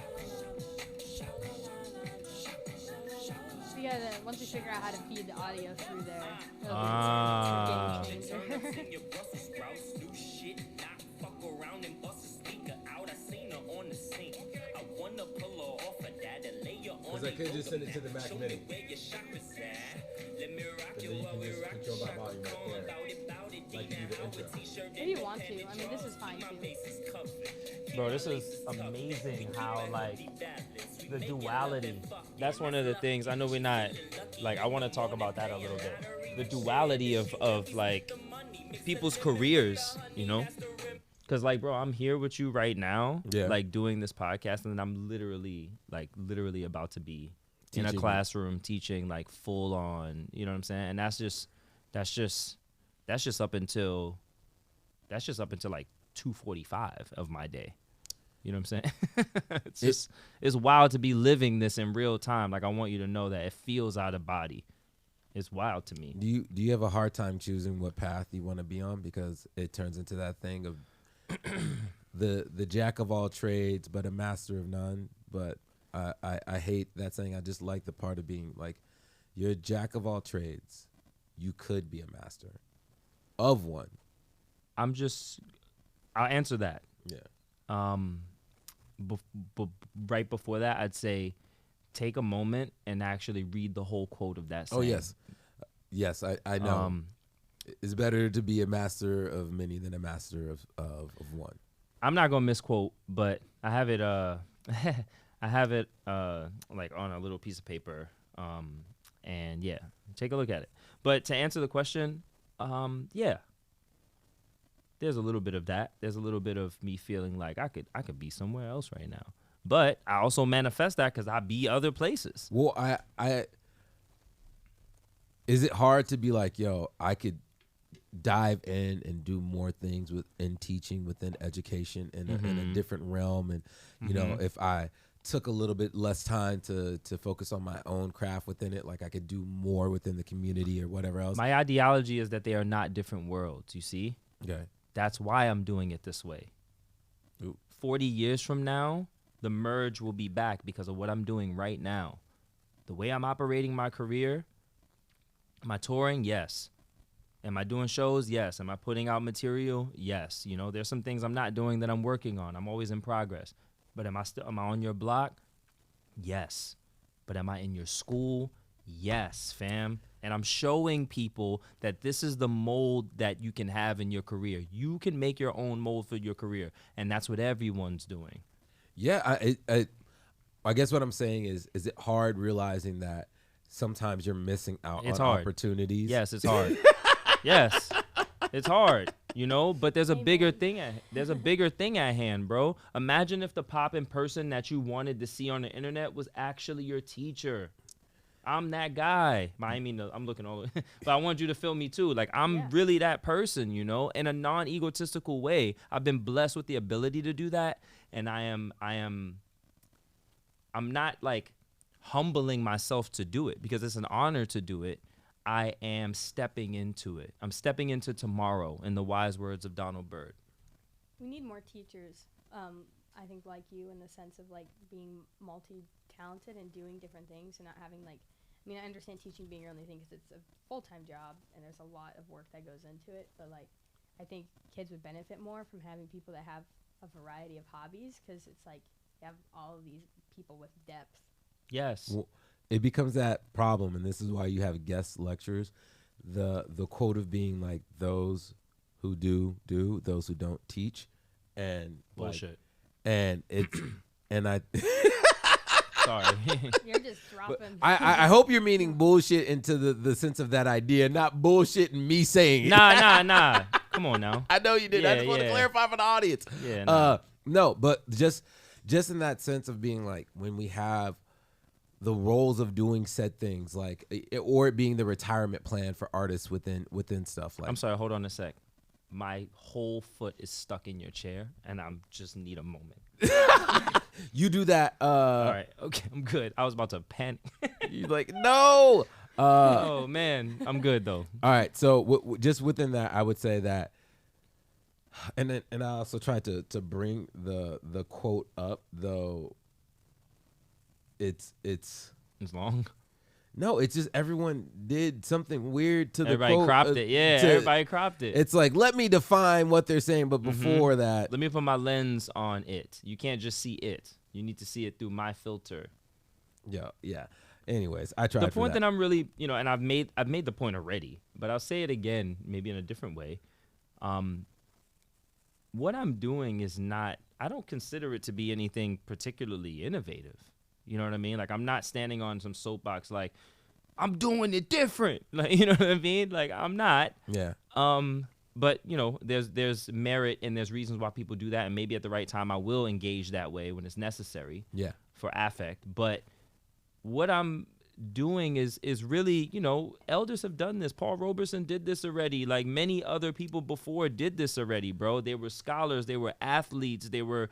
We gotta, once we figure out how to feed the audio through there, it'll Ah. be a game changer. Because I could just send it to the Mac Mini. And then you can just control my volume right there. Like you do the intro. If you want to, I mean, this is fine too. Bro, this is amazing how, like, the duality. That's one of the things. I know we're not, like, I want to talk about that a little bit. The duality of like, people's careers, you know? Because, like, bro, I'm here with you right now, like, doing this podcast, and then I'm literally about to be in a classroom teaching, like, full on, you know what I'm saying? And that's just up until like 2:45 of my day. You know what I'm saying? It's wild to be living this in real time. Like, I want you to know that it feels out of body. It's wild to me. Do you have a hard time choosing what path you want to be on, because it turns into that thing of the jack of all trades but a master of none? But I hate that saying. I just like the part of being like, you're a jack of all trades. You could be a master of one. I'll answer that. Yeah. Right before that, I'd say take a moment and actually read the whole quote of that saying. Oh, yes. Yes, I know. It's better to be a master of many than a master of one. I'm not gonna misquote, but I have it. I have it like on a little piece of paper. And yeah, take a look at it. But to answer the question, yeah, there's a little bit of that. There's a little bit of me feeling like I could be somewhere else right now. But I also manifest that because I be other places. Well, I is it hard to be like, yo, I could dive in and do more things within teaching, within education, in a different realm, and you know, if I took a little bit less time to focus on my own craft within it, like I could do more within the community or whatever else. My ideology is that they are not different worlds. You see? Okay. That's why I'm doing it this way. Ooh. 40 years from now, the merge will be back because of what I'm doing right now. The way I'm operating my career, am I touring? Yes. Am I doing shows? Yes. Am I putting out material? Yes. You know, there's some things I'm not doing that I'm working on. I'm always in progress. But am I on your block? Yes. But am I in your school? Yes, fam. And I'm showing people that this is the mold that you can have in your career. You can make your own mold for your career. And that's what everyone's doing. Yeah, I guess what I'm saying is it hard realizing that sometimes you're missing out on opportunities? Yes, it's hard. Yes, it's hard, you know. But there's a bigger thing. There's a bigger thing at hand, bro. Imagine if the poppin' person that you wanted to see on the internet was actually your teacher. I'm that guy. I mean, I'm looking all over, but I want you to feel me too. Like I'm really that person, you know, in a non-egotistical way. I've been blessed with the ability to do that, and I'm not like humbling myself to do it because it's an honor to do it. I am stepping into it. I'm stepping into tomorrow, in the wise words of Donald Byrd. We need more teachers, I think, like you, in the sense of like being multi-talented and doing different things and not having like, I mean, I understand teaching being your only thing because it's a full-time job and there's a lot of work that goes into it, but like I think kids would benefit more from having people that have a variety of hobbies because it's like you have all of these people with depth. Yes. Well, it becomes that problem, and this is why you have guest lectures. The quote of being like, those who do, those who don't teach. And bullshit. Like, and it's and I sorry. You're just dropping. I hope you're meaning bullshit into the sense of that idea, not bullshit and me saying it. Nah. Come on now. I know you did. I just want to clarify for the audience. Yeah. Nah. No, but just in that sense of being like, when we have the roles of doing said things, like, or it being the retirement plan for artists within stuff. Like, I'm sorry, hold on a sec. My whole foot is stuck in your chair, and I just need a moment. You do that. All right, okay, I'm good. I was about to panic. You're like, no. Oh man, I'm good though. All right, so just within that, I would say that, and I also tried to bring the quote up, though. It's long. No, it's just everyone did something weird to the quote. Everybody cropped it. Yeah, everybody cropped it. It's like, let me define what they're saying, but before that, let me put my lens on it. You can't just see it. You need to see it through my filter. Yeah. Anyways, I tried. The point that I'm really, and I've made the point already, but I'll say it again, maybe in a different way. What I'm doing is not. I don't consider it to be anything particularly innovative. You know what I mean? Like, I'm not standing on some soapbox like, I'm doing it different. Like, you know what I mean? Like, I'm not. Yeah. But, there's merit and there's reasons why people do that. And maybe at the right time, I will engage that way when it's necessary. Yeah. For affect. But what I'm doing is really, elders have done this. Paul Robeson did this already. Like, many other people before did this already, bro. They were scholars. They were athletes. They were,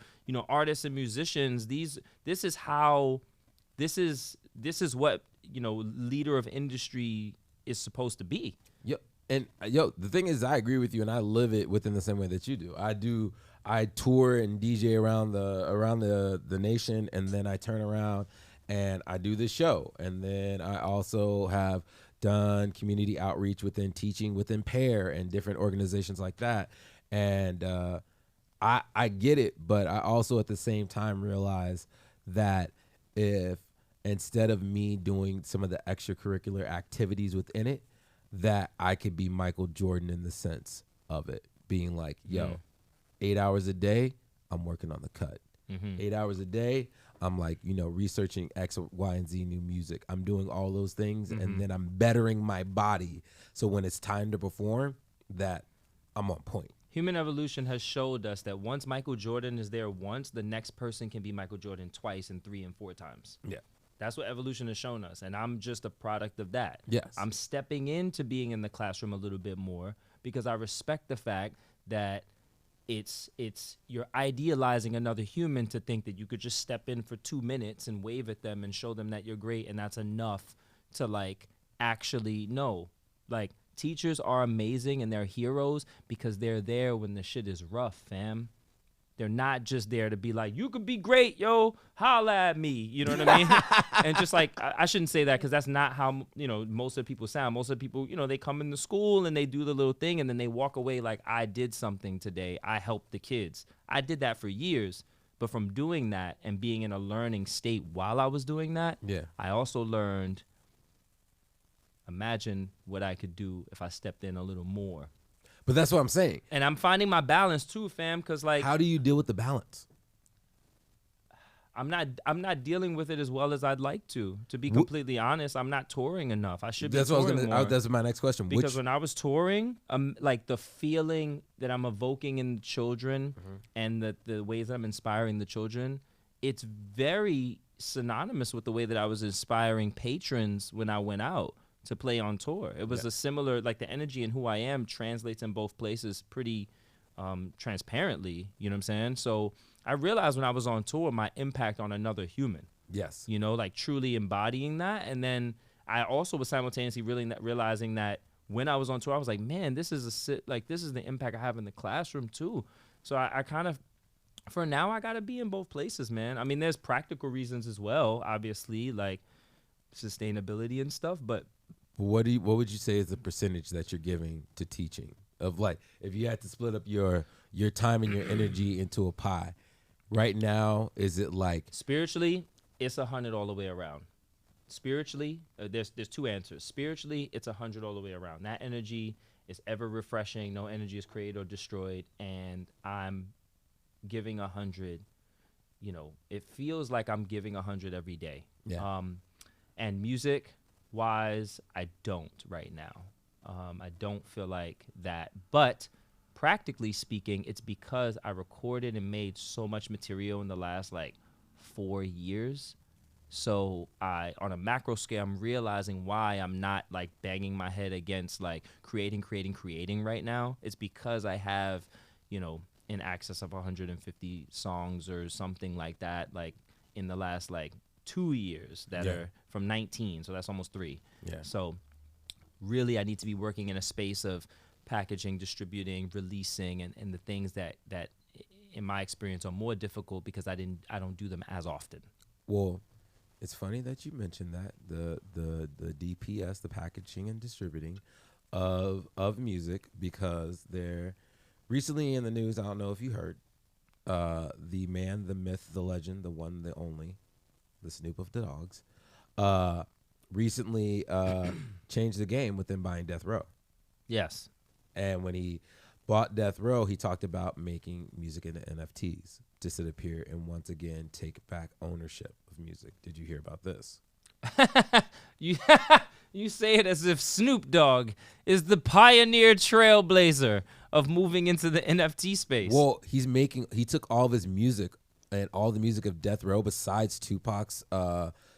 artists and musicians. This is what, leader of industry is supposed to be. Yep. And the thing is, I agree with you, and I live it within the same way that you do. I tour and DJ around the nation, and then I turn around and I do this show. And then I also have done community outreach within teaching, within PAIR and different organizations like that. And I get it, but I also at the same time realize that if instead of me doing some of the extracurricular activities within it, that I could be Michael Jordan in the sense of it being like, yo, 8 hours a day, I'm working on the cut. 8 hours a day, I'm like, researching X, Y, and Z new music. I'm doing all those things, and then I'm bettering my body. So when it's time to perform, that I'm on point. Human evolution has showed us that once Michael Jordan is there once, the next person can be Michael Jordan twice and 3 and 4 times. Yeah. That's what evolution has shown us, and I'm just a product of that. Yes. I'm stepping into being in the classroom a little bit more because I respect the fact that it's you're idealizing another human to think that you could just step in for 2 minutes and wave at them and show them that you're great, and that's enough to like actually know. Like, teachers are amazing and they're heroes because they're there when the shit is rough, fam. They're not just there to be like, you could be great, yo, holla at me. You know what I mean? And just like, I shouldn't say that because that's not how, most of the people sound. Most of the people, they come into school and they do the little thing and then they walk away like, I did something today. I helped the kids. I did that for years. But from doing that and being in a learning state while I was doing that, I also learned, imagine what I could do if I stepped in a little more. But that's what I'm saying. And I'm finding my balance too, fam, because like, how do you deal with the balance? I'm not dealing with it as well as I'd like to. To be completely honest, I'm not touring enough. I should be touring more. That's my next question. Because when I was touring, like the feeling that I'm evoking in children and the ways I'm inspiring the children, it's very synonymous with the way that I was inspiring patrons when I went out to play on tour. It was a similar, like the energy in who I am translates in both places pretty transparently, you know what I'm saying? So I realized when I was on tour, my impact on another human. Yes. Like truly embodying that. And then I also was simultaneously realizing that when I was on tour, I was like, man, this is the impact I have in the classroom too. So I kind of, for now, I got to be in both places, man. I mean, there's practical reasons as well, obviously, like sustainability and stuff, but what would you say is the percentage that you're giving to teaching? Of like, if you had to split up your time and your energy into a pie, right now, is it like spiritually, it's 100 all the way around. Spiritually, there's two answers. Spiritually, it's 100 all the way around. That energy is ever refreshing. No energy is created or destroyed, and I'm giving 100. It feels like I'm giving 100 every day. Yeah. And music wise, I don't right now. I don't feel like that. But practically speaking, it's because I recorded and made so much material in the last 4 years. So on a macro scale, I'm realizing why I'm not banging my head against creating right now. It's because I have, in excess of 150 songs or something like that, in the last 2 years that are from 19, so that's almost 3. Yeah. So really I need to be working in a space of packaging, distributing, releasing, and the things that in my experience are more difficult because I don't do them as often. Well, it's funny that you mentioned that, the DPS, the packaging and distributing of music, because they're recently in the news, I don't know if you heard, the man, the myth, the legend, the one, the only, the Snoop of the Dogs, recently changed the game within buying Death Row. Yes. And when he bought Death Row, he talked about making music into NFTs to disappear and once again take back ownership of music. Did you hear about this? You say it as if Snoop Dogg is the pioneer trailblazer of moving into the NFT space. Well, he took all of his music and all the music of Death Row besides Tupac's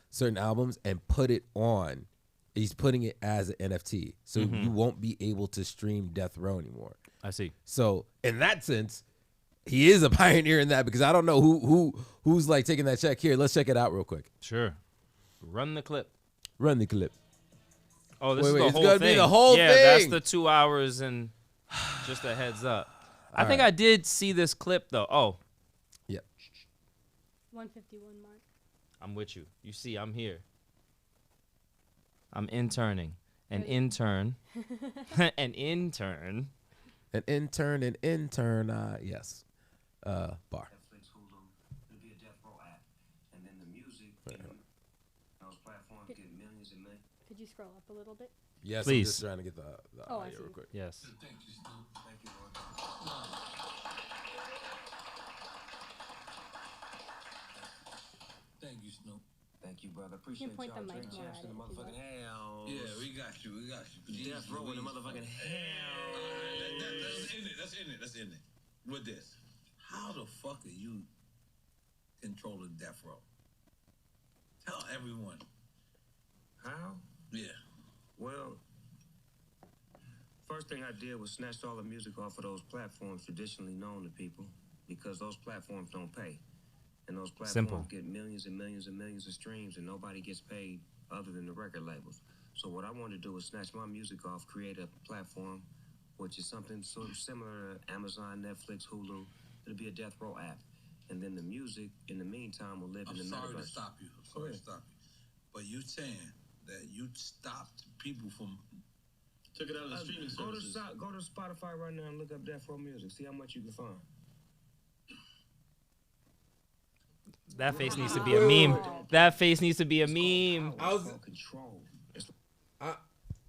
certain albums and put it on. He's putting it as an NFT. So you won't be able to stream Death Row anymore. I see. So in that sense, he is a pioneer in that, because I don't know who's taking that check. Here, let's check it out real quick. Sure. Run the clip. Run the clip. Oh, this is the it's whole gonna thing. be the whole yeah, thing. That's the 2 hours and just a heads up. I think I did see this clip though. Oh. Yep. 151 mark. I'm with you. You see, I'm here. I'm interning. An intern. An intern. An intern, yes. Bar. Netflix, Hulu, it'll be a Death Row app. And then the music, those platforms get millions and millions. Could you scroll up a little bit? Yes, Please. I'm just trying to get the Oh, I audio see. real quick. Yes. Thank you, Snoop. Thank you, Lord. Thank you, Snoop. Thank you, brother. You Appreciate can point the y'all. mic Drink more champs at in the it if you'd motherfucking like. house. Yeah, we got you. We got you. Death row in the motherfucking house. Let's end it. Let's end it. With this. How the fuck are you controlling death row? Tell everyone. How? Yeah. Well, first thing I did was snatched all the music off of those platforms traditionally known to people because those platforms don't pay. And those platforms Simple. get millions and millions and millions of streams and nobody gets paid other than the record labels. So what I wanted to do was snatch my music off, create a platform which is something sort of similar to Amazon, Netflix, Hulu. It'll be a death row app. And then the music, in the meantime, will live I'm in the sorry to metaverse. stop you. I'm sorry to stop you. But you saying that you stopped people from Took it out of the streaming services. Go to Spotify right now and look up Death Row Music. See how much you can find. That face needs to be a meme. That face needs to be a meme. I was control.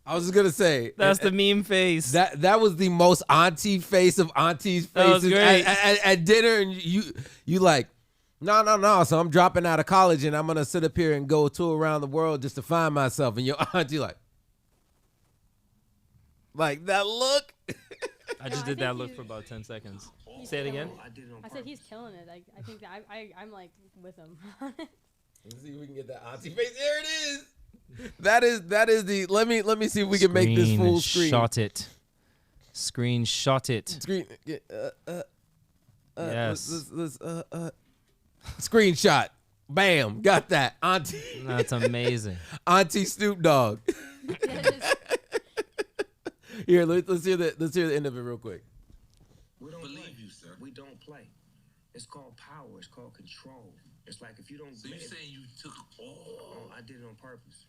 I was just gonna say That's the meme face. that was the most auntie face of auntie's That was faces great. at dinner, and you like, no. So I'm dropping out of college, and I'm gonna sit up here and go tour around the world just to find myself. And your auntie like that look. I just did that look for about 10 seconds. Say it again. I did it on I said he's killing it. I think that I'm like with him. Let's see if we can get that auntie face. There it is. That is the. Let me see if we can make this full screen. Screenshot it. Screen. Yes. Let's screenshot. Bam. Got that. Auntie. That's amazing. Auntie Snoop Dogg. Here, let's hear the end of it real quick. We don't believe play. you, sir. We don't play. It's called power. It's called control. It's like if you don't. So you saying you took all? I did it on purpose.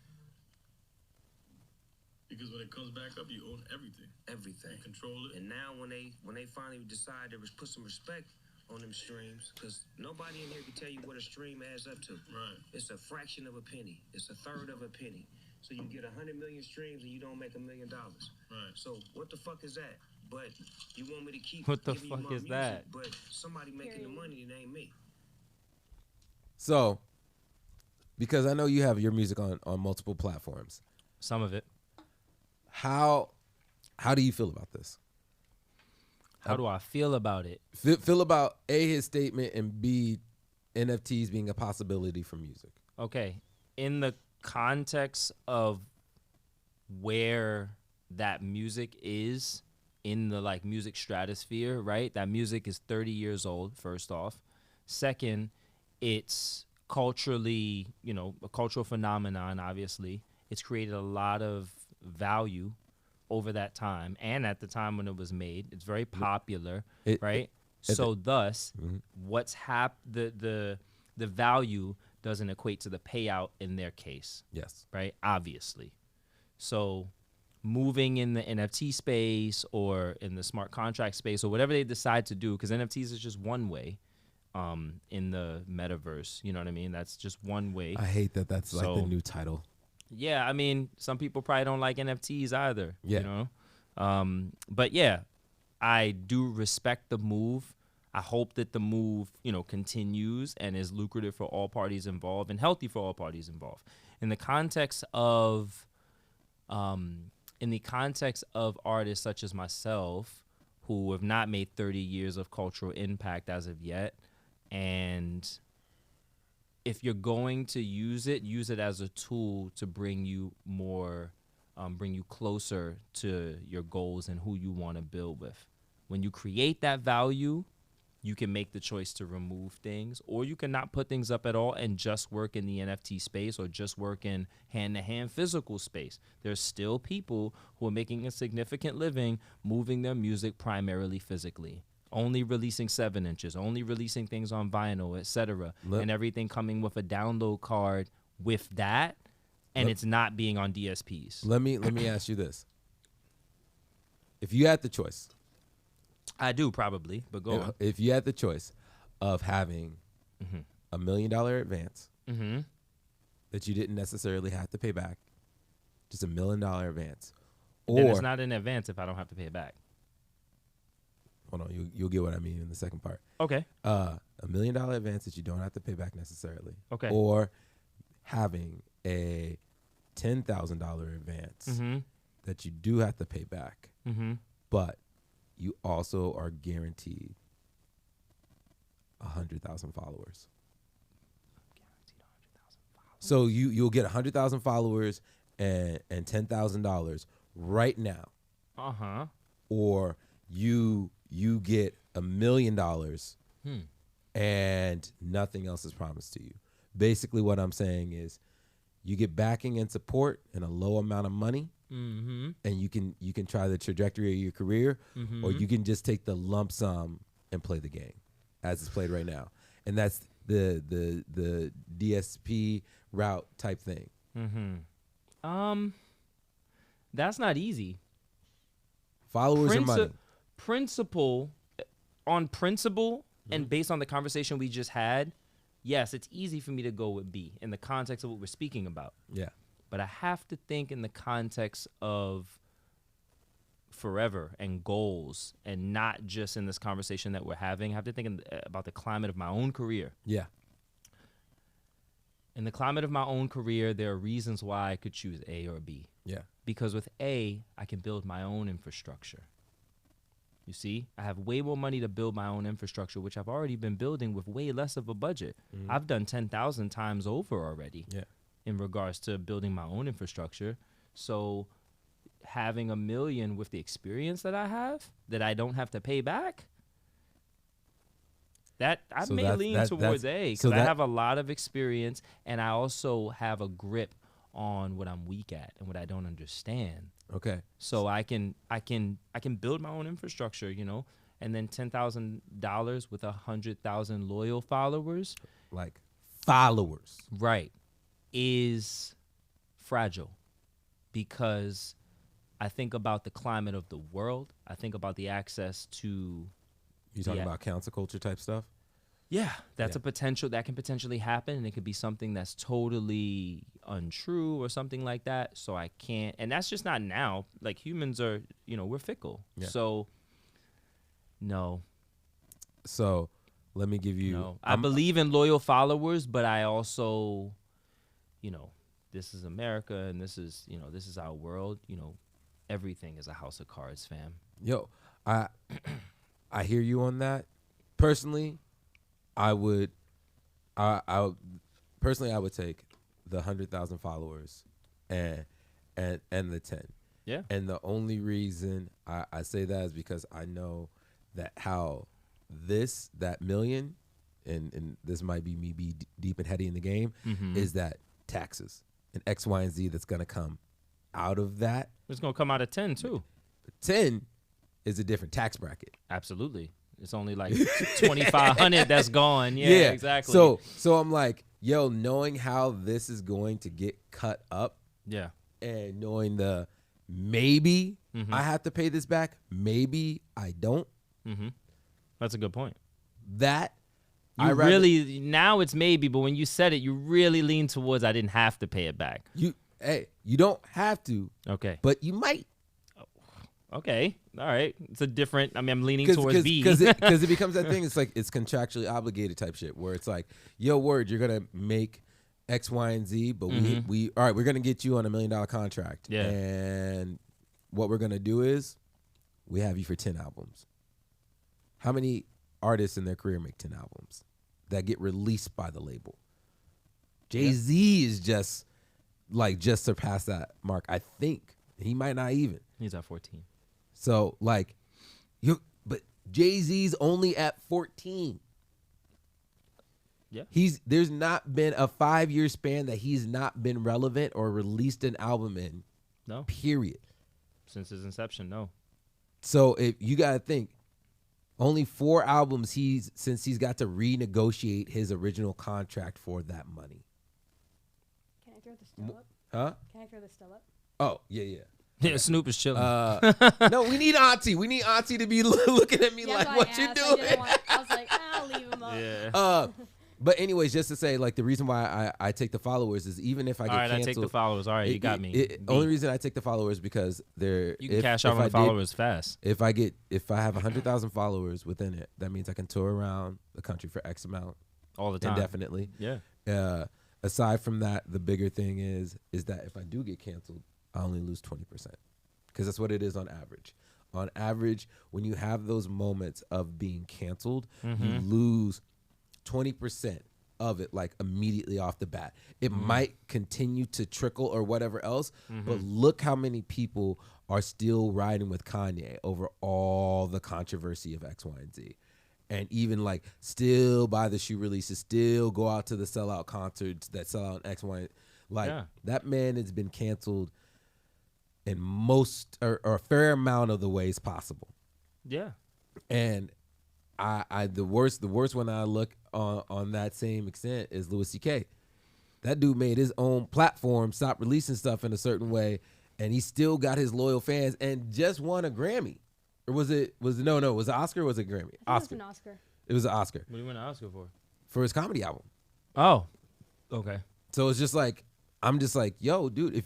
Because when it comes back up, you own everything. Everything. You control it. And now when they finally decide to put some respect on them streams, because nobody in here can tell you what a stream adds up to. Right. It's a fraction of a penny. It's a third of a penny. So you get 100 million streams and you don't make $1 million. Right. So what the fuck is that? But you want me to keep What the giving you fuck my is music, that? But somebody making the money, it ain't me. So, because I know you have your music on multiple platforms, Some of it. how do you feel about this? How do I feel about it? Feel about A, his statement, and B, NFTs being a possibility for music. Okay. In the context of where that music is in the like music stratosphere, right? That music is 30 years old, first off. Second, it's culturally, a cultural phenomenon, obviously. It's created a lot of value over that time and at the time when it was made. It's very popular, right? Thus, what's the value doesn't equate to the payout in their case. Yes. Right? Obviously. So moving in the NFT space or in the smart contract space or whatever they decide to do, because NFTs is just one way in the metaverse. You know what I mean? That's just one way. I hate that that's like the new title. Yeah, I mean, some people probably don't like NFTs either. Yeah. But yeah, I do respect the move. I hope that the move, continues and is lucrative for all parties involved and healthy for all parties involved. In the context of artists such as myself, who have not made 30 years of cultural impact as of yet, and if you're going to use it as a tool to bring you more, bring you closer to your goals and who you want to build with. When you create that value, you can make the choice to remove things, or you can not put things up at all and just work in the NFT space or just work in hand-to-hand physical space. There's still people who are making a significant living moving their music primarily physically. Only releasing 7 inches, only releasing things on vinyl, etc., and everything coming with a download card with that, and it's not being on DSPs. Let me ask you this: if you had the choice, I do probably, but go on. If you had the choice of having $1 million advance that you didn't necessarily have to pay back, just $1 million advance. Then Or it's not in advance if I don't have to pay it back. hold on, you'll get what I mean in the second part. Okay. $1 million advance that you don't have to pay back necessarily. Okay. Or having a $10,000 advance Mm-hmm. that you do have to pay back, Mm-hmm. but you also are guaranteed 100,000 followers. So you'll get 100,000 followers and $10,000 right now, Uh-huh. or you get $1 million and nothing else is promised to you. Basically, what I'm saying is, you get backing and support and a low amount of money, Mm-hmm. and you can try the trajectory of your career, Mm-hmm. or you can just take the lump sum and play the game as it's played right now, and that's the DSP route type thing. Mm-hmm. That's not easy. Followers and money. Principle, and based on the conversation we just had, yes, it's easy for me to go with B in the context of what we're speaking about. Yeah. But I have to think in the context of forever and goals, and not just in this conversation that we're having. I have to think about the climate of my own career. Yeah. In the climate of my own career, there are reasons why I could choose A or B. Yeah. Because with A, I can build my own infrastructure. You see, I have way more money to build my own infrastructure, which I've already been building with way less of a budget. Mhm. I've done 10,000 times over already in regards to building my own infrastructure. So having $1 million with the experience that I have, that I don't have to pay back, that I So may that's- lean that- towards that's- A, so because I that- have a lot of experience, and I also have a grip on what I'm weak at and what I don't understand. Okay. So I can build my own infrastructure, you know, and then $10,000 with 100,000 loyal followers, Like followers. right, is fragile, because I think about the climate of the world. I think about the access to, You talking Yeah. about cancel culture type stuff? that's Yeah. a potential that can potentially happen, and it could be something that's totally untrue or something like that. So I can't, and that's just not now. Like, humans are, you know, we're fickle. Yeah. So no. So let me give you. No, I believe in loyal followers, but I also, you know, this is America, and this is, you know, this is our world. You know, everything is a house of cards, fam. Yo, I hear you on that. Personally, I would take the 100,000 followers and the 10. Yeah. And the only reason I say that is because I know that how that million, and this might be me be deep and heady in the game, is that taxes and X, Y, and Z that's gonna come out of that. It's gonna come out of 10 too. 10 is a different tax bracket. Absolutely. It's only like 2,500 that's gone. Yeah, exactly. So I'm like, yo, knowing how this is going to get cut up, yeah, and knowing the maybe I have to pay this back, maybe I don't. that's a good point. That You really, now it's maybe, but when you said it, you really lean towards I didn't have to pay it back. you don't have to, Okay. but you might. Okay. All right. It's a different, I mean, I'm leaning Cause, towards B. Because it becomes that thing. It's like it's contractually obligated type shit where it's like, yo, word, you're gonna make X, Y, and Z, but we all right, we're gonna get you on $1 million contract. Yeah. And what we're gonna do is we have you for 10 albums. How many artists in their career make 10 albums that get released by the label? Jay-Z is just surpassed that mark. I think he might not even. He's at 14. So like, but Jay-Z's only at 14. Yeah. There's not been a 5-year span that he's not been relevant or released an album in. No. Period. Since his inception, no. So if you gotta think, only 4 albums since he's got to renegotiate his original contract for that money. Can I throw the still up? Huh? Can I throw the still up? Oh, yeah. Yeah, Snoop is chilling. No, we need Auntie. We need Auntie to be looking at me Yeah, like, so what I you asked, doing? I was like, I'll leave him up. yeah. But anyways, just to say, like, the reason why I take the followers is even if I get All right, canceled. I take the followers. All right, you got me. Only reason I take the followers because they're You can cash out on followers fast. If I have 100,000 followers within it, that means I can tour around the country for X amount All the time. indefinitely. Yeah. Aside from that, the bigger thing is that if I do get canceled, I only lose 20% because that's what it is on average. On average, when you have those moments of being canceled, you lose 20% of it, like, immediately off the bat. It might continue to trickle or whatever else, but look how many people are still riding with Kanye over all the controversy of X, Y, and Z. And even, like, still buy the shoe releases, still go out to the sellout concerts that sell out in X, Y, like, that man has been canceled in most or a fair amount of the ways possible. Yeah. And I the worst when I look on that same extent is Louis C.K. That dude made his own platform, stopped releasing stuff in a certain way, and he still got his loyal fans and just won a Grammy. Or was it was it Oscar or was it Grammy? I think it was an Oscar. It was an Oscar. What do you win an Oscar for? For his comedy album. Oh, okay. So it's just like, I'm just like, yo, dude,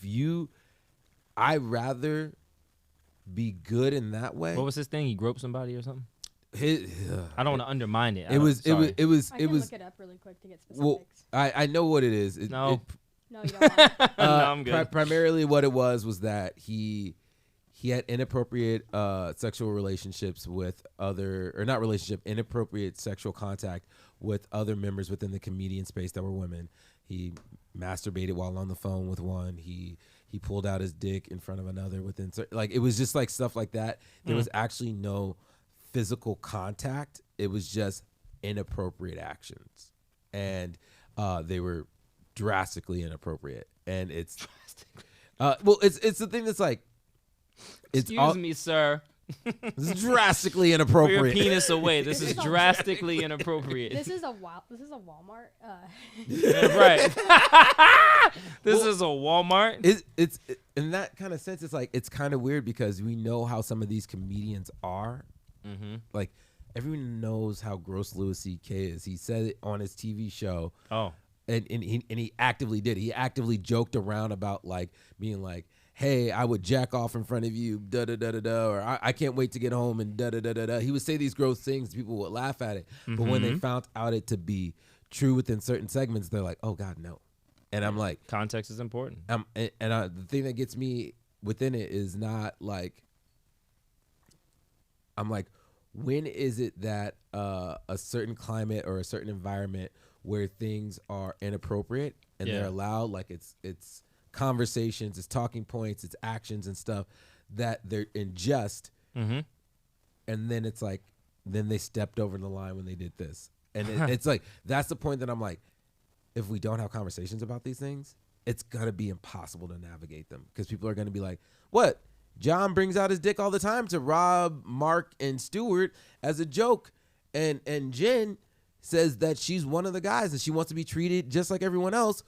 I'd rather be good in that way. What was his thing? He groped somebody or something? I don't want to undermine it. It was. I can look it up really quick to get specifics. Well, I know what it is. No, you don't want it. no, I'm good. Primarily, what it was that he had inappropriate sexual relationships with inappropriate sexual contact with other members within the comedian space that were women. He masturbated while on the phone with one. He pulled out his dick in front of another like, it was just like stuff like that. There was actually no physical contact. It was just inappropriate actions, and they were drastically inappropriate. And it's it's the thing that's like, Excuse me, sir. It's drastically Put inappropriate. your penis away. This is drastically inappropriate. This is a Walmart. Right. This is a Walmart. It's in that kind of sense. It's like, it's kind of weird because we know how some of these comedians are. Like, everyone knows how gross Louis C.K. is. He said it on his TV show. Oh, and he actively did. He actively joked around about, like, being like, hey, I would jack off in front of you, da da da da da, or I can't wait to get home, and da da da da da. He would say these gross things, people would laugh at it, but when they found out it to be true within certain segments, they're like, oh God, no. And I'm like, context is important. The thing that gets me within it is not like, I'm like, when is it that a certain climate or a certain environment where things are inappropriate and they're allowed, like, it's conversations, it's talking points, it's actions and stuff that they're in jest, and then it's like, then they stepped over the line when they did this, and it's like, that's the point that I'm like, if we don't have conversations about these things, it's gonna be impossible to navigate them, because people are gonna be like, what? John brings out his dick all the time to Rob, Mark, and Stewart as a joke, and Jen says that she's one of the guys and she wants to be treated just like everyone else.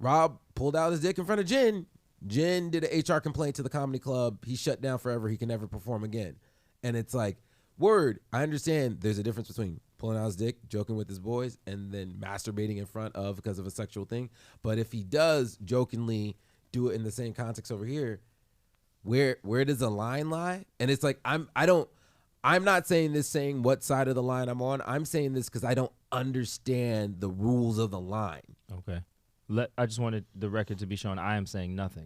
Rob pulled out his dick in front of Jen. Jen did an HR complaint to the comedy club. He shut down forever. He can never perform again. And it's like, word, I understand there's a difference between pulling out his dick, joking with his boys, and then masturbating in front of because of a sexual thing. But if he does jokingly do it in the same context over here, where does the line lie? And it's like, I'm not saying this saying what side of the line I'm on. I'm saying this because I don't understand the rules of the line. Okay. I just wanted the record to be shown. I am saying nothing.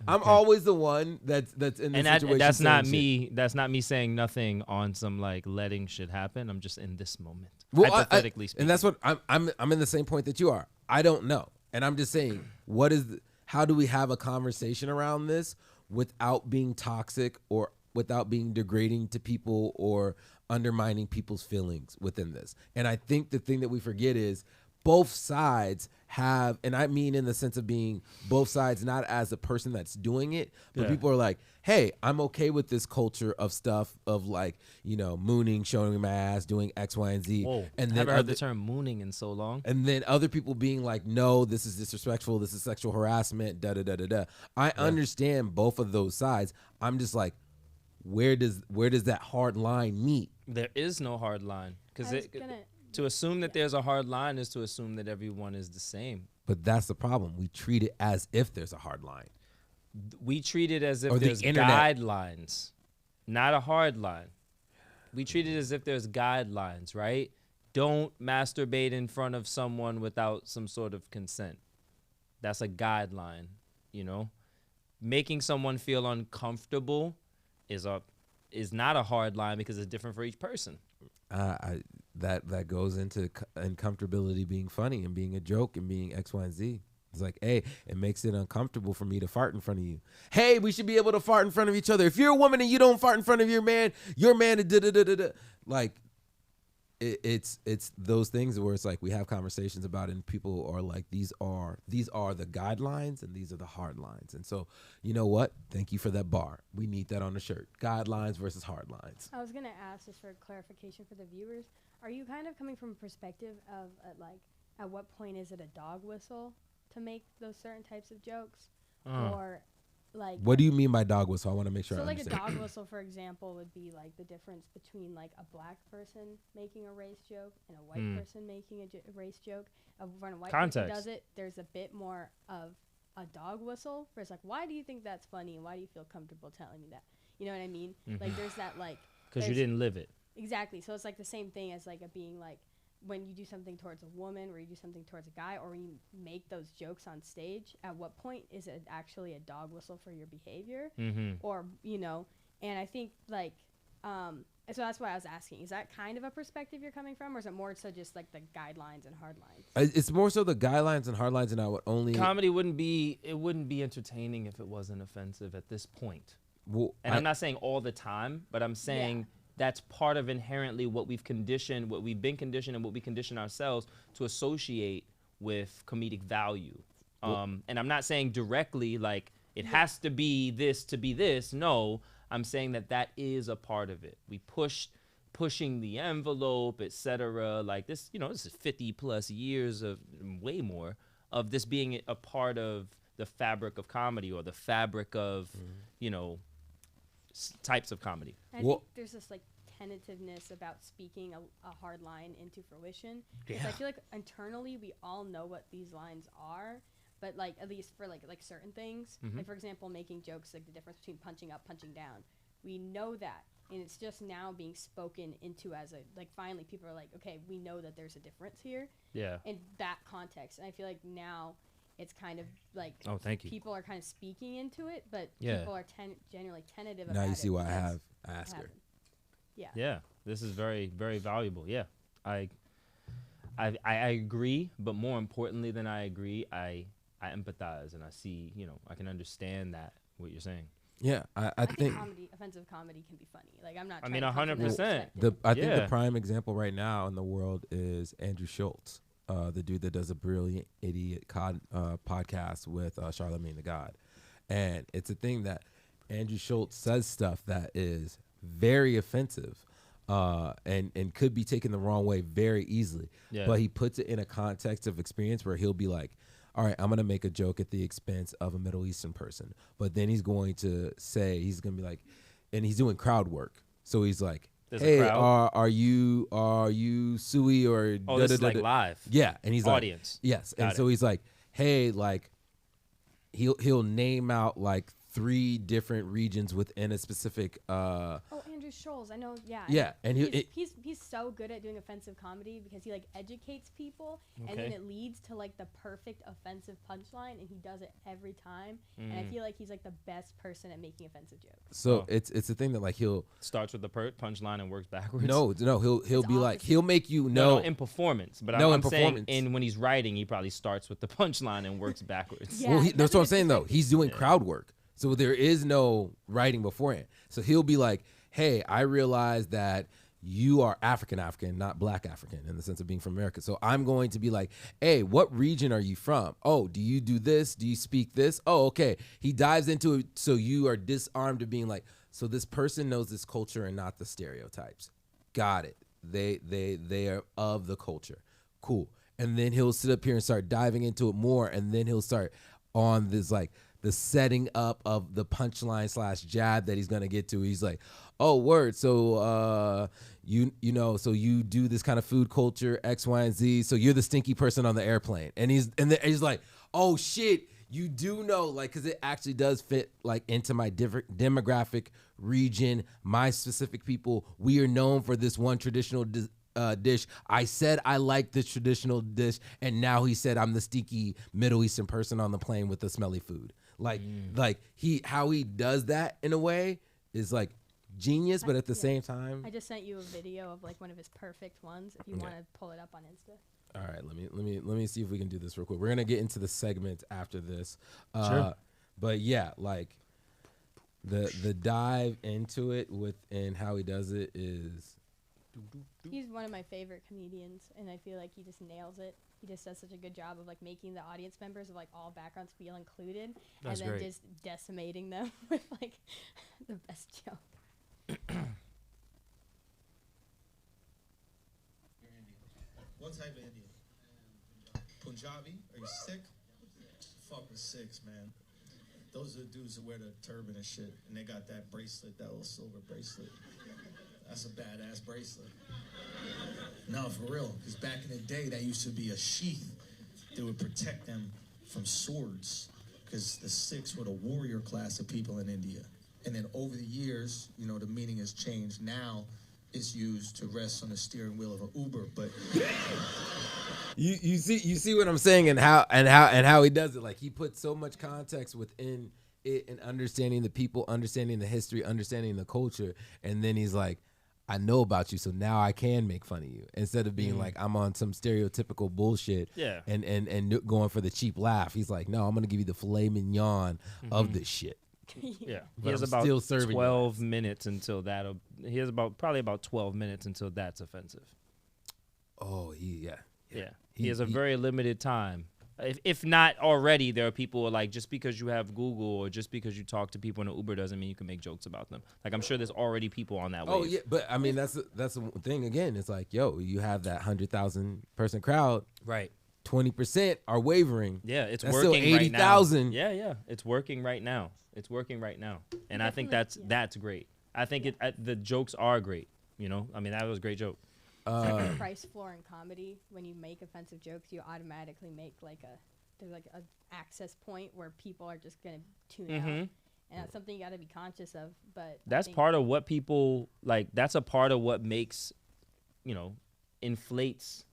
I'm always the one that's in the situation. That's not me. That's not me saying nothing on some, like, letting shit happen. I'm just in this moment, hypothetically speaking. And that's what I'm in the same point that you are. I don't know, and I'm just saying, how do we have a conversation around this without being toxic or without being degrading to people or undermining people's feelings within this? And I think the thing that we forget is, both sides have, and I mean in the sense of being both sides, not as a person that's doing it, but people are like, hey, I'm okay with this culture of stuff of, like, you know, mooning, showing my ass, doing X, Y, and Z. Whoa, and I then haven't heard the term mooning in so long. And then other people being like, no, this is disrespectful, this is sexual harassment, da da da da da. I understand both of those sides. I'm just like, where does that hard line meet? There is no hard line, because To assume that there's a hard line is to assume that everyone is the same. But that's the problem. We treat it as if there's a hard line. We treat it as if Or the there's internet. guidelines, not a hard line. We treat it as if there's guidelines, right? Don't masturbate in front of someone without some sort of consent. That's a guideline, you know? Making someone feel uncomfortable is not a hard line because it's different for each person. That goes into uncomfortability being funny and being a joke and being X, Y, and Z. It's like, hey, it makes it uncomfortable for me to fart in front of you. Hey, we should be able to fart in front of each other. If you're a woman and you don't fart in front of your man is da-da-da-da-da. Like, it's those things where it's like we have conversations about it and people are like, these are the guidelines and these are the hard lines. And so, you know what? Thank you for that bar. We need that on the shirt. Guidelines versus hard lines. I was going to ask, just for clarification for the viewers, are you kind of coming from a perspective of, like, at what point is it a dog whistle to make those certain types of jokes? Or, like... What do you mean by dog whistle? I want to make sure I So, like, a understand. dog whistle, for example, would be, like, the difference between, like, a black person making a race joke and a white person making a race joke. When a white person does it, there's a bit more of a dog whistle, where it's like, why do you think that's funny, and why do you feel comfortable telling me that? You know what I mean? Like, there's that, like... Because you didn't live it. Exactly. So it's like the same thing as like a being like when you do something towards a woman or you do something towards a guy or when you make those jokes on stage, at what point is it actually a dog whistle for your behavior? Or, you know, and I think like, so that's why I was asking, is that kind of a perspective you're coming from, or is it more so just like the guidelines and hard lines? It's more so the guidelines and hard lines, and I would only... Comedy wouldn't be entertaining if it wasn't offensive at this point. Well, And I'm not saying all the time, but I'm saying that's part of inherently what we've conditioned, what we've been conditioned, and what we condition ourselves to associate with comedic value. And I'm not saying directly like it has to be this to be this. No, I'm saying that is a part of it. We pushing the envelope, etc. Like this, you know, this is 50 plus years of way more of this being a part of the fabric of comedy or the fabric of, you know, types of comedy. I think there's this like tentativeness about speaking a hard line into fruition. Because I feel like internally we all know what these lines are, but like at least for like certain things, like for example, making jokes like the difference between punching up, punching down. We know that, and it's just now being spoken into as a like finally people are like, okay, we know that there's a difference here. Yeah. In that context, and I feel like now it's kind of like people are kind of speaking into it, but people are generally tentative about it. Now you see why I have asked her. Yeah, this is very, very valuable. Yeah, I agree, but more importantly than I agree, I empathize and I see, you know, I can understand that what you're saying. Yeah, I think offensive comedy can be funny. Like I'm not. I mean, 100%. I think the prime example right now in the world is Andrew Schultz. The dude that does a Brilliant Idiot podcast with Charlamagne the God. And it's a thing that Andrew Schultz says stuff that is very offensive and could be taken the wrong way very easily. Yeah. But he puts it in a context of experience where he'll be like, all right, I'm going to make a joke at the expense of a Middle Eastern person. But then he's going to say, he's going to be like, and he's doing crowd work. So he's like, hey, are you Sui or this is like live? Yeah, and he's audience. Like, yes, and so he's like, hey, like he'll name out like 3 different regions within a specific. Andrew Schultz, I know. Yeah. Yeah, and he's so good at doing offensive comedy because he like educates people, and then it leads to like the perfect offensive punchline, and he does it every time. And I feel like he's like the best person at making offensive jokes. So it's a thing that like he'll starts with the punchline and works backwards. No, he'll be like he'll make you know in performance, but I'm saying in when he's writing, he probably starts with the punchline and works backwards. Yeah, well, that's what I'm saying though. He's doing crowd work, so there is no writing beforehand. So he'll be like, hey, I realize that you are African, not black African in the sense of being from America. So I'm going to be like, hey, what region are you from? Oh, do you do this? Do you speak this? Oh, okay. He dives into it. So you are disarmed to being like, so this person knows this culture and not the stereotypes. Got it. They are of the culture. Cool. And then he'll sit up here and start diving into it more. And then he'll start on this like the setting up of the punchline / jab that he's gonna get to. He's like, oh, word. So you know, so you do this kind of food culture X, Y, and Z. So you're the stinky person on the airplane, and he's like, oh shit. You do know, like, because it actually does fit, like, into my different demographic region, my specific people. We are known for this one traditional dish. I said I like this traditional dish, and now he said I'm the stinky Middle Eastern person on the plane with the smelly food. Like how he does that in a way is like genius, but at the same time, I just sent you a video of like one of his perfect ones. If you want to pull it up on Insta. All right, let me see if we can do this real quick. We're gonna get into the segment after this. Sure. But yeah, like the dive into it and how he does it is. He's one of my favorite comedians, and I feel like he just nails it. He just does such a good job of like making the audience members of like all backgrounds feel included, That's and then great. just decimating them with like the best joke. What type of Indian? Punjabi? Are you sick? Fuck with Sikhs, man. Those are the dudes that wear the turban and shit, and they got that bracelet, that little silver bracelet. That's a badass bracelet. No, for real, because back in the day, that used to be a sheath that would protect them from swords, because the Sikhs were the warrior class of people in India. And then over the years, you know, the meaning has changed. Now, it's used to rest on the steering wheel of an Uber, but You see what I'm saying and how he does it. Like he puts so much context within it and understanding the people, understanding the history, understanding the culture, and then he's like, I know about you, so now I can make fun of you instead of being like I'm on some stereotypical bullshit and going for the cheap laugh. He's like, no, I'm gonna give you the filet mignon of this shit. Yeah, But he has I'm about still serving you 12 minutes until that. He has probably about 12 minutes until that's offensive. Oh, Yeah. He has a very limited time. If not already, there are people who are like, just because you have Google or just because you talk to people in an Uber doesn't mean you can make jokes about them. Like I'm sure there's already people on that wave. Oh yeah, but I mean that's the thing again. It's like, yo, you have that 100,000 person crowd, right? 20% are wavering. Yeah, it's that's working still 80,000. Yeah, it's working right now. And I think that's great. I think the jokes are great. You know, I mean that was a great joke. It's like the price floor in comedy. When you make offensive jokes, you automatically make there's a access point where people are just gonna tune out, and that's something you got to be conscious of. But that's part of what people like. That's a part of what makes, inflates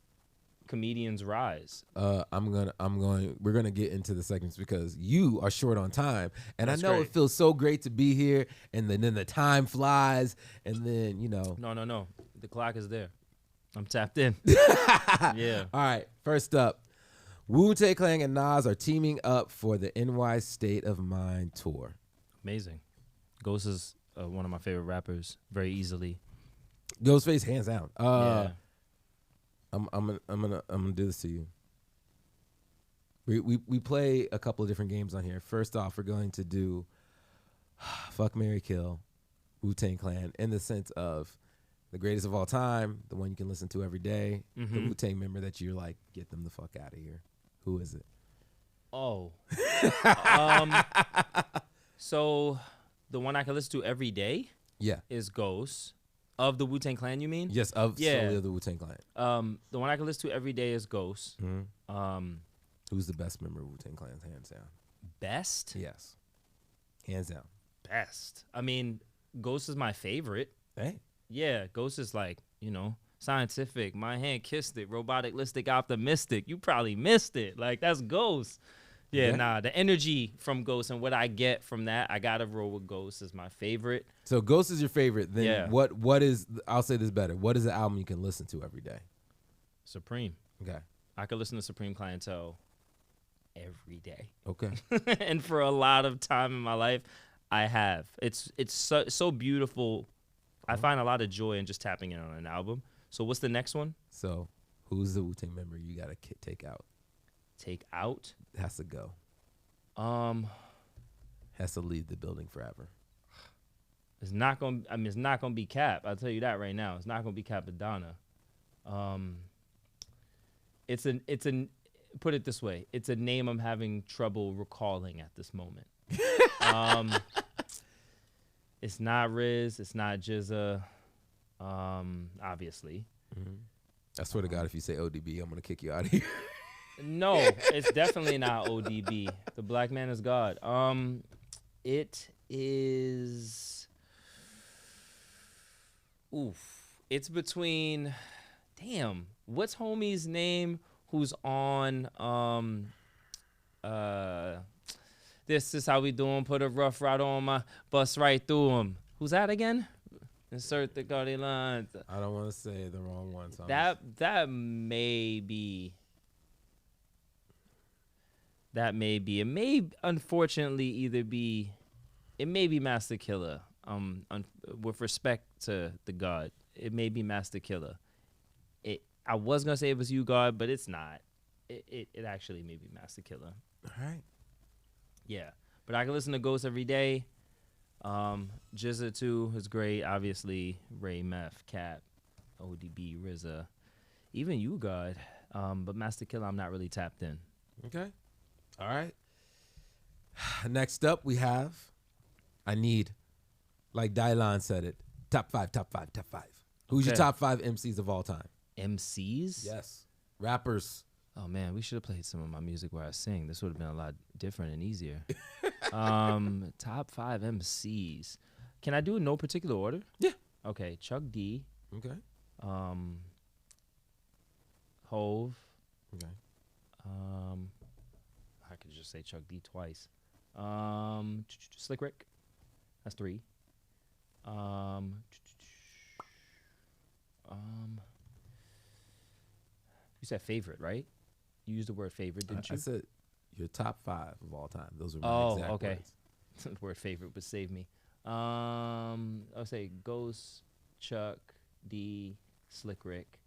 comedians' rise. We're gonna get into the segments because you are short on time, and That's I know great. it feels so great to be here, and then the time flies, and then No, the clock is there. I'm tapped in. Yeah. All right, first up, Wu-Tang Clan and Nas are teaming up for the NY State of Mind tour. Amazing. Ghost is one of my favorite rappers. Very easily. Ghostface, hands down. Yeah. I'm gonna do this to you. We play a couple of different games on here. First off, we're going to do Fuck, Marry, Kill, Wu-Tang Clan in the sense of the greatest of all time, the one you can listen to every day, the Wu-Tang member that you're like, get them the fuck out of here. Who is it? Oh. So the one I can listen to every day is Ghost. Of the Wu-Tang Clan, you mean? Yes, solely of the Wu-Tang Clan. The one I can listen to every day is Ghost. Who's the best member of Wu-Tang Clan, hands down? Best? Yes. Hands down. Best. I mean, Ghost is my favorite. Hey. Yeah, Ghost is like, scientific. My hand kissed it. Robotic-listic, optimistic. You probably missed it. Like, that's Ghost. Yeah, nah, the energy from Ghost and what I get from that, I gotta roll with Ghost is my favorite. So Ghost is your favorite. Then what is, I'll say this better, what is the album you can listen to every day? Supreme. Okay. I could listen to Supreme Clientele every day. Okay. And for a lot of time in my life, I have. It's so beautiful. I find a lot of joy in just tapping in on an album. So what's the next one? So who's the Wu-Tang member you gotta take out? Take out? Has to go. Has to leave the building forever. It's not gonna be Cap. I'll tell you that right now. It's not gonna be Capadonna. It's put it this way. It's a name I'm having trouble recalling at this moment. It's not Riz. It's not Jizza. Obviously. I swear to God, if you say ODB, I'm gonna kick you out of here. No, it's definitely not ODB. The Black Man is God. It is. Oof. It's between. Damn. What's homie's name? Who's on? This is how we doing. Put a rough ride on my bus right through him. Who's that again? Insert the Cardi lines. I don't want to say the wrong one. So That may be. That may be. It may unfortunately either be. It may be Master Killer. With respect to the God, it may be Master Killer. I was gonna say it was you, God, but it's not. It actually may be Master Killer. All right. Yeah, but I can listen to Ghost every day. Jizza too is great. Obviously, Ray, Meth, Cap, ODB, RZA, even you, God. But Master Killer, I'm not really tapped in. Okay. All right. Next up, we have. I need, like Dylan said it, top five. Who's your Okay. top 5 MCs of all time? MCs? Yes. Rappers. Oh man, we should have played some of my music where I sing. This would have been a lot different and easier. Top 5 MCs. Can I do it in no particular order? Yeah. Okay, Chuck D. Okay. Hove. Okay. I could just say Chuck D twice. Slick Rick. That's 3. You said favorite, right? You used the word favorite, didn't you? I said your top 5 of all time. Those are my exact okay. words. The word favorite would save me. I'll say Ghost, Chuck, D, Slick Rick.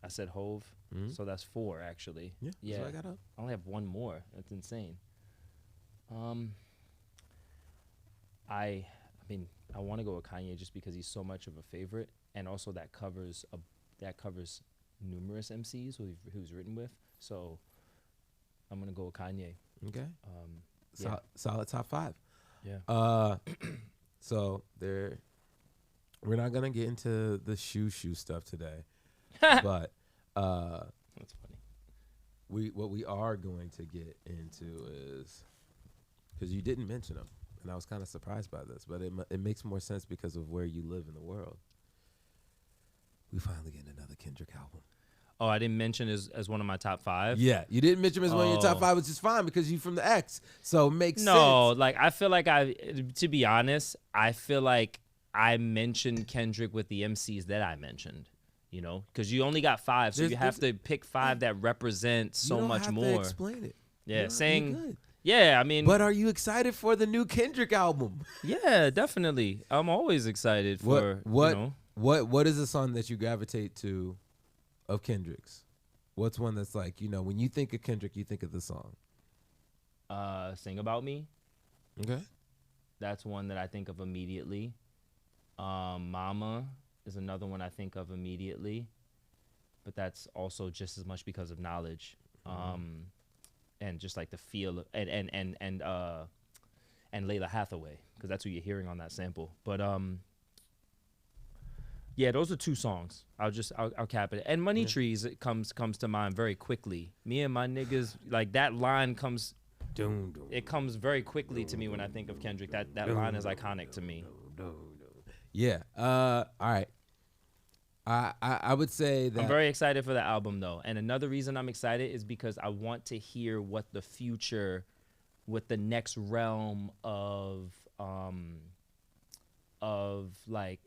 I said Hove, so that's 4 actually. Yeah. That's what I got up. I only have 1 more. That's insane. I mean, I want to go with Kanye just because he's so much of a favorite, and also that covers numerous MCs who's written with. So I'm gonna go with Kanye. Okay. Yeah. Solid top 5. Yeah. So we're not gonna get into the shoe stuff today, but That's funny. what we are going to get into is, because you didn't mention them, and I was kind of surprised by this, but it makes more sense because of where you live in the world. We finally get another Kendrick album. Oh, I didn't mention as one of my top 5. Yeah, you didn't mention him as one of your top Oh. 5, which is fine because you from the X, so it makes No, sense. like I feel like to be honest, I feel like I mentioned Kendrick with the MCs that I mentioned, you know, because you only got 5, so you have to pick 5 that represent so you don't much have more. To explain it. Yeah, You're saying, good. yeah, I mean, But are you excited for the new Kendrick album? yeah, definitely. I'm always excited for What you know. what is a song that you gravitate to of Kendrick's? What's one that's like, you know, when you think of Kendrick, you think of the song? Sing About Me. Okay. That's one that I think of immediately. Mama is another one I think of immediately, but that's also just as much because of knowledge, and just like the feel and Layla Hathaway, because that's who you're hearing on that sample. But yeah, those are 2 songs. I'll cap it. And Money Trees, it comes to mind very quickly. Me and my niggas, like that line comes. It comes very quickly to me when I think of Kendrick. That line is iconic to me. Yeah. All right. I would say that I'm very excited for the album though. And another reason I'm excited is because I want to hear what the future, what the next realm of like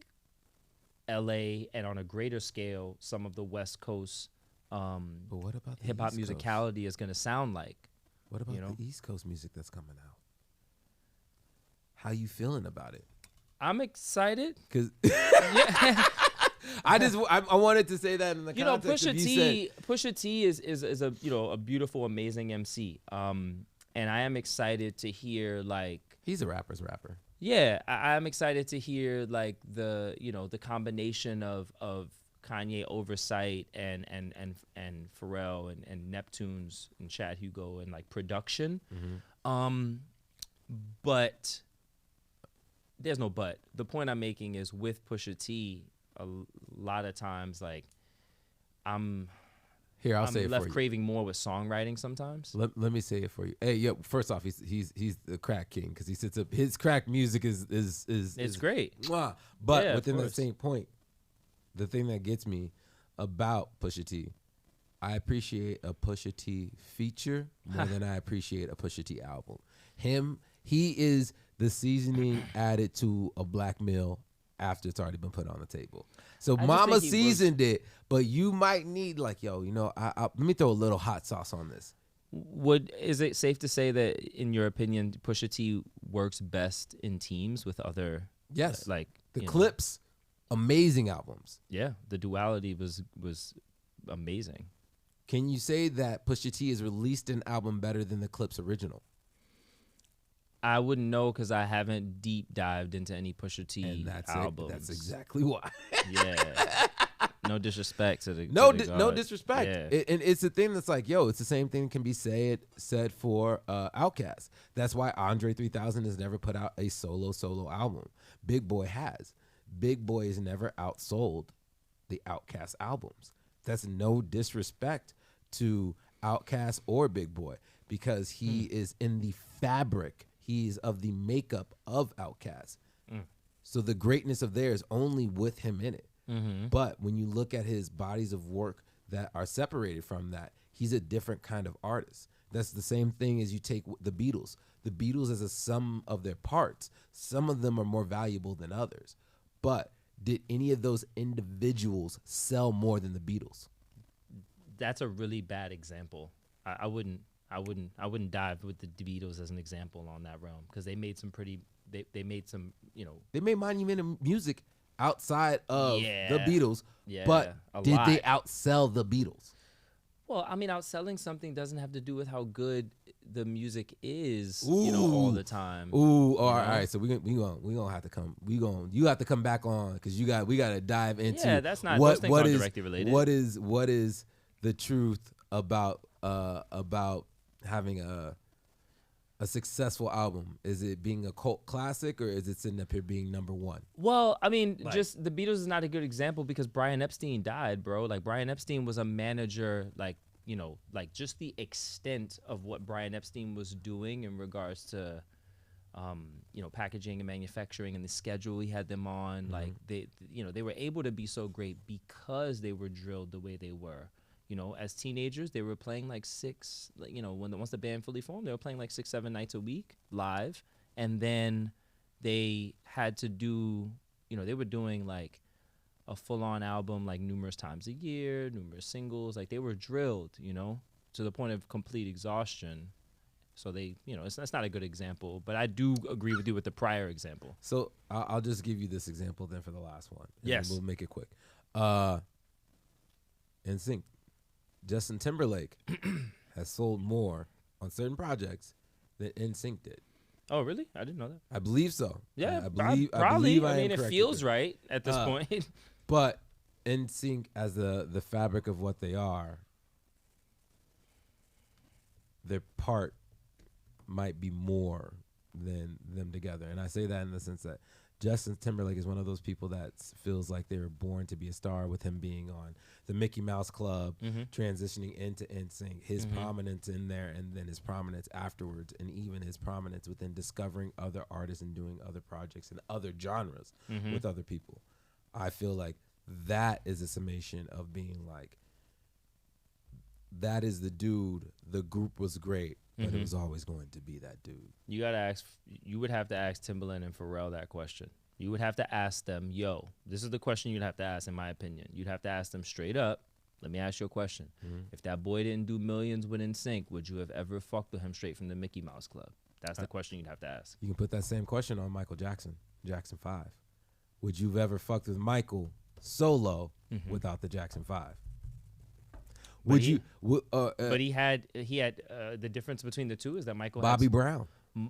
LA and on a greater scale, some of the West Coast but what about the hip hop East Coast? musicality is gonna sound like. What about you know? the East Coast music that's coming out? How you feeling about it? I'm excited. Because Yeah. I wanted to say that in the You know, context of Pusha T is a a beautiful, amazing MC. And I am excited to hear like he's a rapper's rapper. yeah, I'm excited to hear like the the combination of Kanye oversight and Pharrell and Neptunes and Chad Hugo and like production. But there's no but. The point I'm making is with Pusha T, a lot of times like I'm say it left for you. craving more with songwriting sometimes. Let me say it for you. Hey, yo, first off, he's the crack king because he sits up. His crack music is Great. Mwah. But Yeah, within of that course. same point, the thing that gets me about Pusha T, I appreciate a Pusha T feature more than I appreciate a Pusha T album. He is the seasoning added to a black meal after it's already been put on the table. So just mama think he seasoned it, but you might need like, yo, let me throw a little hot sauce on this. Is it safe to say that, in your opinion, Pusha T works best in teams with other? Yes. Like The you know, Clips, amazing albums. Yeah, the duality was amazing. Can you say that Pusha T has released an album better than the Clips original? I wouldn't know because I haven't deep dived into any Pusha T And that's albums. That's exactly why. Yeah. No disrespect to the No God. disrespect. Yeah. And it's the thing that's like, yo, it's the same thing can be said for Outkast. That's why Andre 3000 has never put out a solo album. Big Boy has. Big Boy has never outsold the Outkast albums. That's no disrespect to Outkast or Big Boy because he is in the fabric. He's of the makeup of Outkast. So the greatness of theirs only with him in it. But when you look at his bodies of work that are separated from that, he's a different kind of artist. That's the same thing as you take the Beatles. The Beatles as a sum of their parts. Some of them are more valuable than others. But did any of those individuals sell more than the Beatles? That's a really bad example. I wouldn't dive with the Beatles as an example on that realm because they made some pretty. They made some, They made monumental music outside of Yeah. the Beatles, Yeah, but a did they lot. outsell the Beatles? Well, I mean, outselling something doesn't have to do with how good the music is, all the time. Ooh, all know? right. So we gonna have to come. You have to come back on because we gotta dive into. Yeah, that's not. Those things aren't directly related. What is the truth about having a successful album? Is it being a cult classic or is it sitting up here being number one? Well, I mean, just the Beatles is not a good example because Brian Epstein died, bro. Like Brian Epstein was a manager, like just the extent of what Brian Epstein was doing in regards to, packaging and manufacturing and the schedule he had them on. Like they were able to be so great because they were drilled the way they were. As teenagers, they were playing like once the band fully formed, they were playing like 6-7 nights a week live. And then they had to do, they were doing like a full-on album like numerous times a year, numerous singles. Like they were drilled, to the point of complete exhaustion. So they, that's not a good example. But I do agree with you with the prior example. So I'll just give you this example then for the last one. And Yes. then we'll make it quick. NSYNC. Justin Timberlake has sold more on certain projects than NSYNC did. Oh, really? I didn't know that. I believe so. Yeah, I believe. probably. I mean, am it correct feels there. right at this point. But NSYNC as the fabric of what they are, their part might be more than them together. And I say that in the sense that Justin Timberlake is one of those people that feels like they were born to be a star with him being on the Mickey Mouse Club, transitioning into NSYNC, his prominence in there, and then his prominence afterwards, and even his prominence within discovering other artists and doing other projects and other genres with other people. I feel like that is a summation of being like, that is the dude, the group was great, but it was always going to be that dude. You would have to ask Timbaland and Pharrell that question. You would have to ask them, yo, this is the question you'd have to ask, in my opinion. You'd have to ask them straight up, let me ask you a question. If that boy didn't do millions with NSYNC, would you have ever fucked with him straight from the Mickey Mouse Club? That's the question you'd have to ask. You can put that same question on Michael Jackson, Jackson 5. Would you have ever fucked with Michael solo without the Jackson 5? But he had the difference between the two is that Bobby Brown.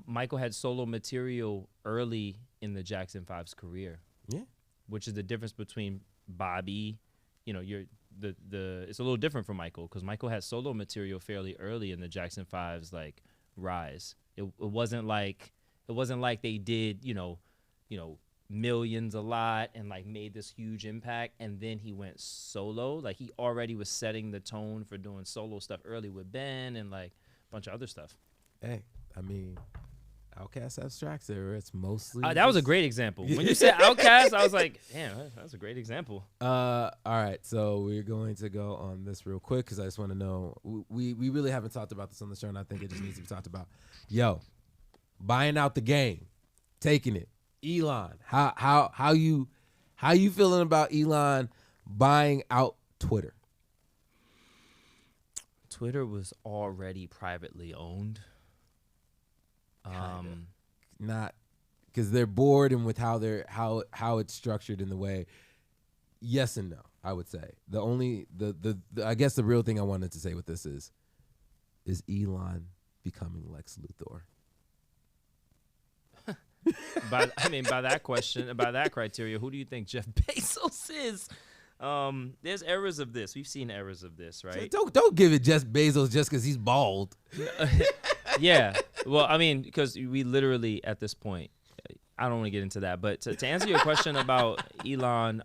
Michael had solo material early in the Jackson 5's career. Yeah. Which is the difference between Bobby you're it's a little different for Michael because Michael had solo material fairly early in the Jackson 5's like rise. It wasn't like they did, millions a lot and like made this huge impact and then he went solo. Like he already was setting the tone for doing solo stuff early with Ben and like a bunch of other stuff. Hey, I mean, Outkast abstracts there. It's mostly That was a great example. When you said Outkast, I was like, damn, that's a great example. All right, so we're going to go on this real quick because I just want to know. We really haven't talked about this on the show, and I think it just needs to be talked about. Yo, buying out the game, taking it. Elon, how you feeling about Elon buying out Twitter? Twitter was already privately owned. Not because they're bored and with how it's structured in the way. Yes and no, I would say. The I guess the real thing I wanted to say with this is Elon becoming Lex Luthor? By that criteria, who do you think Jeff Bezos is? There's errors of this. We've seen errors of this, right? Don't give it Jeff Bezos just because he's bald. Yeah. Well, I mean, because we literally at this point, I don't want to get into that. But to answer your question about Elon,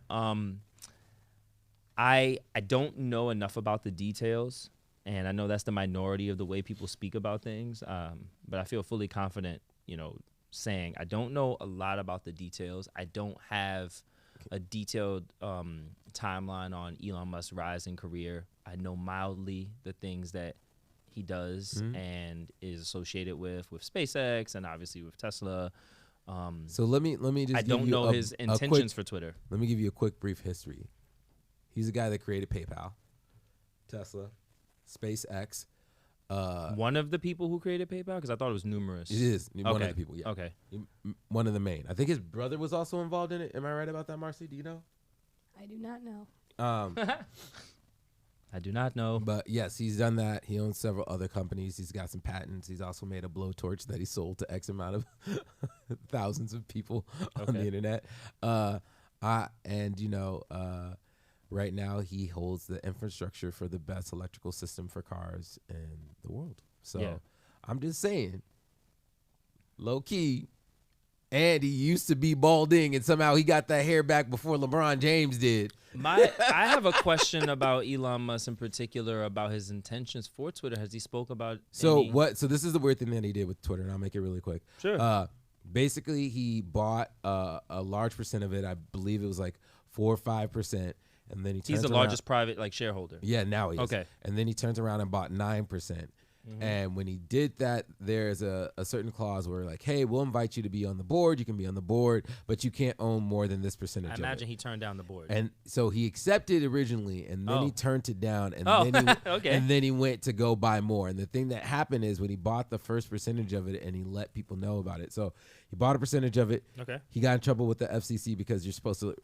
I don't know enough about the details, and I know that's the minority of the way people speak about things. But I feel fully confident, saying I don't know a lot about the details. I don't have a detailed timeline on Elon Musk's rise in career. I know mildly the things that he does and is associated with SpaceX and obviously with Tesla. So let me just. I don't know his intentions for Twitter. Let me give you a quick brief history. He's the guy that created PayPal, Tesla, SpaceX. One of the people who created PayPal, because I thought it was numerous. It is one of the people. Yeah. Okay. One of the main. I think his brother was also involved in it. Am I right about that, Marcy? Do you know? I do not know. I do not know. But yes, he's done that. He owns several other companies. He's got some patents. He's also made a blowtorch that he sold to X amount of thousands of people on the internet. Right now he holds the infrastructure for the best electrical system for cars in the world. So I'm just saying, low key, Andy used to be balding and somehow he got that hair back before LeBron James did. I have a question about Elon Musk in particular, about his intentions for Twitter. Has he spoke about So this is the weird thing that he did with Twitter, and I'll make it really quick. Sure. Basically, he bought a large percent of it. I believe it was like 4 or 5%. And then he's the largest private shareholder. Yeah, now he is. Okay. And then he turns around and bought 9%. And when he did that, there's a certain clause where like, hey, we'll invite you to be on the board. You can be on the board, but you can't own more than this percentage. I imagine he turned down the board. And so he accepted originally, and then he turned it down, and then he went to go buy more. And the thing that happened is when he bought the first percentage of it, and he let people know about it. So he bought a percentage of it. Okay. He got in trouble with the FCC because you're supposed to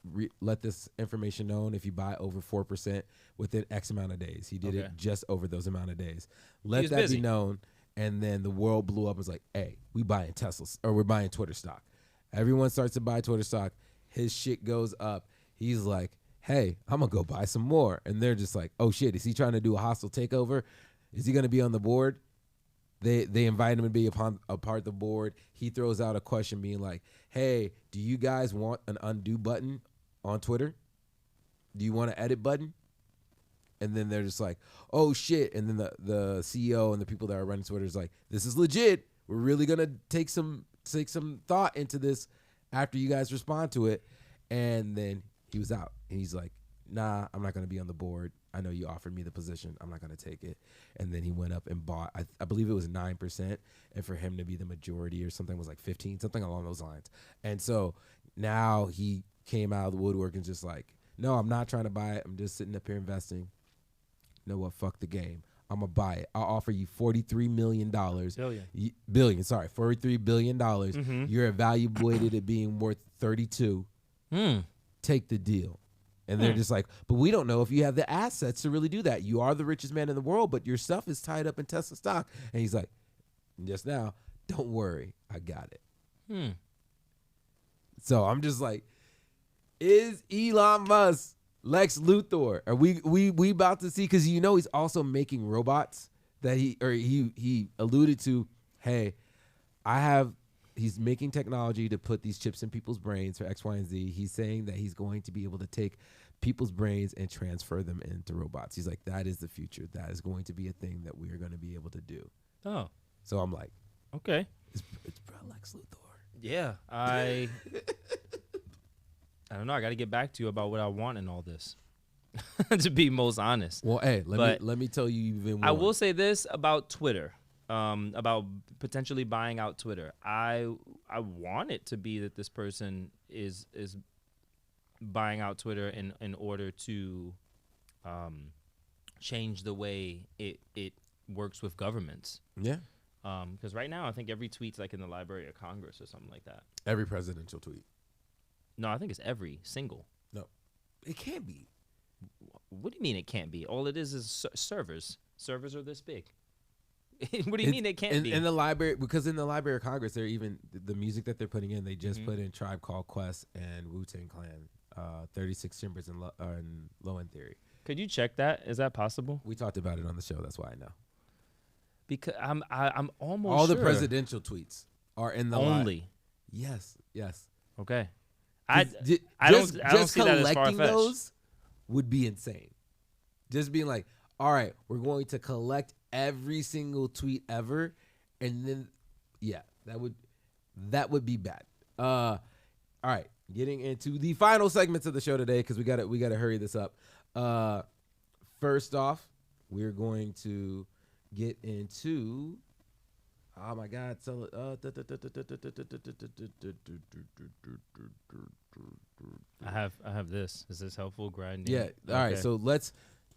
let this information known if you buy over 4% within X amount of days. He did it just over those amount of days. Let that be known, and then the world blew up and was like, hey, we buying Teslas, or we're buying Twitter stock. Everyone starts to buy Twitter stock. His shit goes up. He's like, hey, I'm going to go buy some more. And they're just like, oh, shit, is he trying to do a hostile takeover? Is he going to be on the board? They invite him to be a part of the board. He throws out a question being like, hey, do you guys want an undo button on Twitter? Do you want an edit button? And then they're just like, oh, shit. And then the CEO and the people that are running Twitter is like, this is legit. We're really going to take some thought into this after you guys respond to it. And then he was out. And he's like, nah, I'm not going to be on the board. I know you offered me the position. I'm not going to take it. And then he went up and bought, I believe it was 9%. And for him to be the majority or something was like 15, something along those lines. And so now he came out of the woodwork and just like, no, I'm not trying to buy it. I'm just sitting up here investing. You know what? Fuck the game. I'm going to buy it. I'll offer you $43 million. Billion, sorry. $43 billion. You're evaluated at being worth 32. Take the deal. And they're just like, but we don't know if you have the assets to really do that. You are the richest man in the world, but your stuff is tied up in Tesla stock. And he's like, just now, don't worry. I got it. So I'm just like, is Elon Musk Lex Luthor. Are we about to see? Because he's also making robots that he alluded to. Hey, he's making technology to put these chips in people's brains for X, Y, and Z. He's saying that he's going to be able to take people's brains and transfer them into robots. He's like, that is the future. That is going to be a thing that we are going to be able to do. Oh, so I'm like, okay, it's bro Lex Luthor. Yeah, I don't know. I got to get back to you about what I want in all this. To be most honest. Well, hey, let me tell you even more. I will say this about Twitter, about potentially buying out Twitter. I want it to be that this person is buying out Twitter in order to change the way it works with governments. Yeah. Because right now I think every tweet's like in the Library of Congress or something like that. Every presidential tweet. No, I think it's every single. No, it can't be. What do you mean it can't be? All it is servers. Servers are this big. What do you mean it can't be? In the library, because in the Library of Congress, they're even the music that they're putting in. They just put in Tribe Called Quest and Wu-Tang Clan, 36 Chambers and Low End Theory. Could you check that? Is that possible? We talked about it on the show. That's why I know. Because I'm almost all sure. The presidential tweets are in the only. Yes. Okay. I don't see that as far-fetched. Those would be insane. Just being like, all right, we're going to collect every single tweet ever, and then that would be bad. All right, getting into the final segments of the show today because we got to hurry this up. First off, we're going to get into oh my God, I have this. Is this helpful? Grinding. Yeah. All right. So let's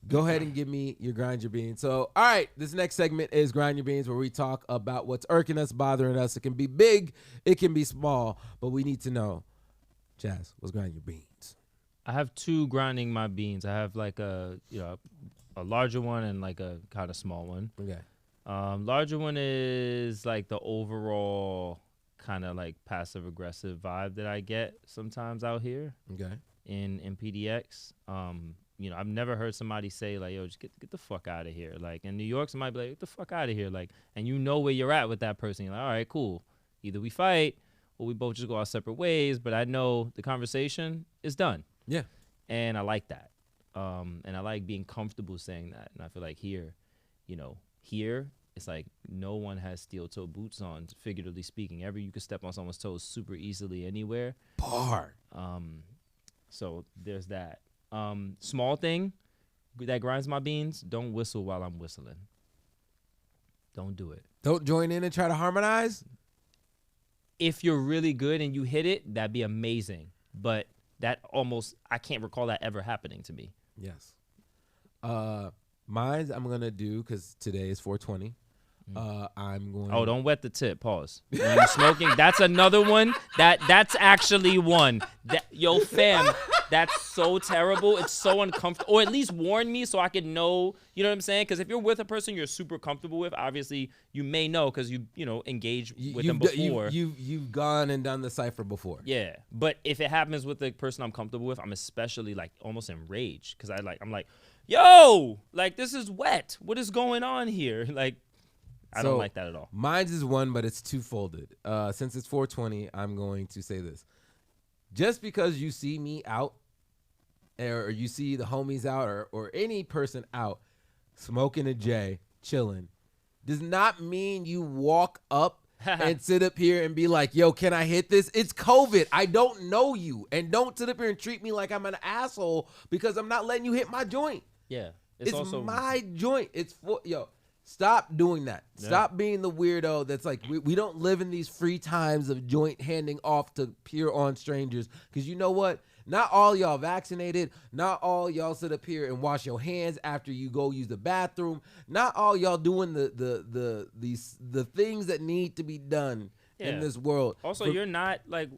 go ahead and give me your grind your beans. So all right, this next segment is grind your beans, where we talk about what's irking us, bothering us. It can be big, it can be small, but we need to know. Chaz, what's grinding your beans? I have two grinding my beans. I have like a larger one and like a kind of small one. Okay. Larger one is like the overall kind of like passive aggressive vibe that I get sometimes out here. Okay. In PDX. I've never heard somebody say like, yo, just get the fuck out of here. Like in New York, somebody be like, get the fuck out of here. Like, and you know where you're at with that person. You're like, all right, cool. Either we fight or we both just go our separate ways. But I know the conversation is done. Yeah. And I like that. And I like being comfortable saying that. And I feel like here, it's like no one has steel-toe boots on, figuratively speaking. You could step on someone's toes super easily anywhere. Bar. So there's that. Small thing that grinds my beans, don't whistle while I'm whistling. Don't do it. Don't join in and try to harmonize? If you're really good and you hit it, that'd be amazing. But I can't recall that ever happening to me. Yes. Mine's I'm going to do, because today is 420. I'm going. Oh, don't wet the tip. Pause. When you're smoking, that's another one. That's actually one. Yo, fam, that's so terrible. It's so uncomfortable. Or at least warn me so I can know. You know what I'm saying? Because if you're with a person you're super comfortable with, obviously you may know because you engage with them before. You've gone and done the cipher before. Yeah, but if it happens with the person I'm comfortable with, I'm especially like almost enraged because I'm like, yo, like this is wet. What is going on here? Like. I don't like that at all. Mine's is one, but it's two-folded. Since it's 420, I'm going to say this. Just because you see me out, or you see the homies out, or any person out smoking a J, chilling, does not mean you walk up and sit up here and be like, yo, can I hit this? It's COVID. I don't know you. And don't sit up here and treat me like I'm an asshole because I'm not letting you hit my joint. Yeah. It's also my joint. It's for, yo. Stop doing that. Yeah. Stop being the weirdo that's like, we don't live in these free times of joint handing off to pure on strangers. Because you know what? Not all y'all vaccinated. Not all y'all sit up here and wash your hands after you go use the bathroom. Not all y'all doing the things that need to be done in this world. Also, you're not like,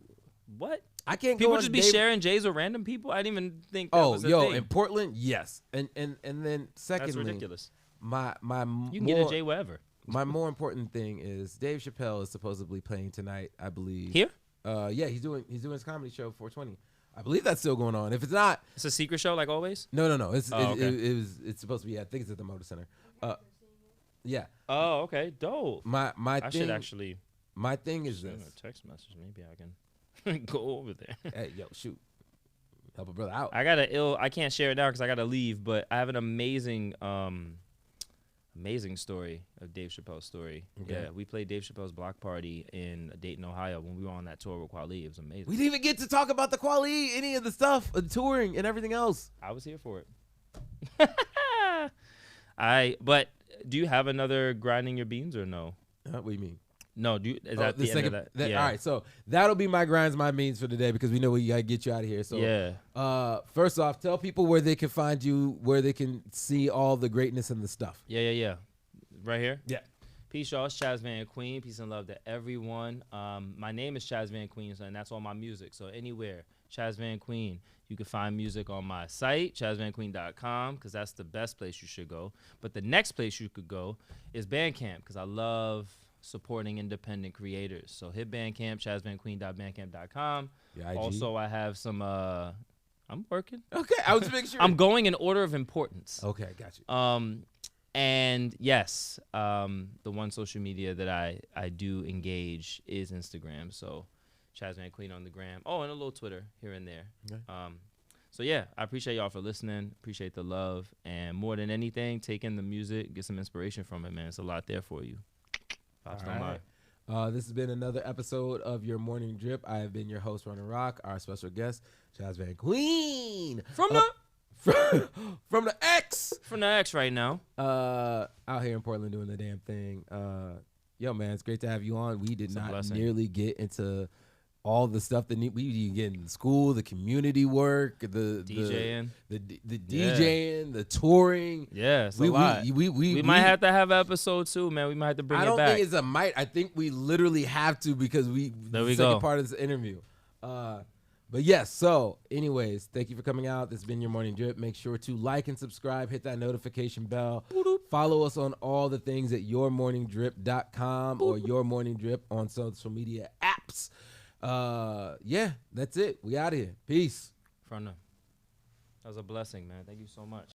what? I can't people go just be sharing J's with random people? I didn't even think that was a thing. In Portland, yes. And then secondly. That's ridiculous. You can get a J wherever. My more important thing is Dave Chappelle is supposedly playing tonight, I believe. Here? Yeah, he's doing his comedy show 420. I believe that's still going on. If it's not, It's a secret show, like always. no. It's Oh, okay. it's supposed to be. I think it's at the Motor Center. Yeah. Oh, okay, dope. My I thing. should actually My thing is send this. a text message. Maybe I can go over there. Hey, yo, shoot. Help a brother out. I can't share it now because I gotta leave. But I have an amazing story of Dave Chappelle's story. Okay. Yeah, we played Dave Chappelle's block party in Dayton, Ohio when we were on that tour with Kweli. It was amazing. We didn't even get to talk about the quality, any of the stuff, touring and everything else. I was here for it. But do you have another grinding your beans or no? What do you mean? No, is that the end of that? Yeah. All right, so that'll be my grinds, my means for today because we know we gotta get you out of here. So Yeah. First off, tell people where they can find you, where they can see all the greatness and the stuff. Yeah. Right here? Yeah. Peace, y'all. It's Chaz Van Queen. Peace and love to everyone. My name is Chaz Van Queen, and that's all my music. So anywhere, Chaz Van Queen. You can find music on my site, chazvanqueen.com, because that's the best place you should go. But the next place you could go is Bandcamp, because I love supporting independent creators. So hit Bandcamp, chazvanqueen.bandcamp.com. Your IG. Also, I have some, I'm working. Okay, I was making sure. I'm going in order of importance. Okay, got you. And yes, the one social media that I do engage is Instagram. So Chaz Van Queen on the gram. Oh, and a little Twitter here and there. Okay. So yeah, I appreciate y'all for listening. Appreciate the love. And more than anything, take in the music, get some inspiration from it, man. It's a lot there for you. Pops don't lie. This has been another episode of Your Morning Drip. I have been your host, Running Rock. Our special guest, Chaz Van Queen. From the X. From the X right now. Out here in Portland doing the damn thing. Yo, man, it's great to have you on. We did It's a not blessing. nearly get into all the stuff that we get in school, the community work, the DJing. the DJing, the touring. Yeah, it's a lot. We might have to have an episode too, man. We might have to bring I it don't back. think it's a might. I think we literally have to because There we second go. part of this interview. But yes, so anyways, thank you for coming out. This has been Your Morning Drip. Make sure to like and subscribe, hit that notification bell. Follow us on all the things at yourmorningdrip.com or Your Morning Drip on social media apps. Yeah, that's it. We out of here. Peace. That was a blessing, man. Thank you so much.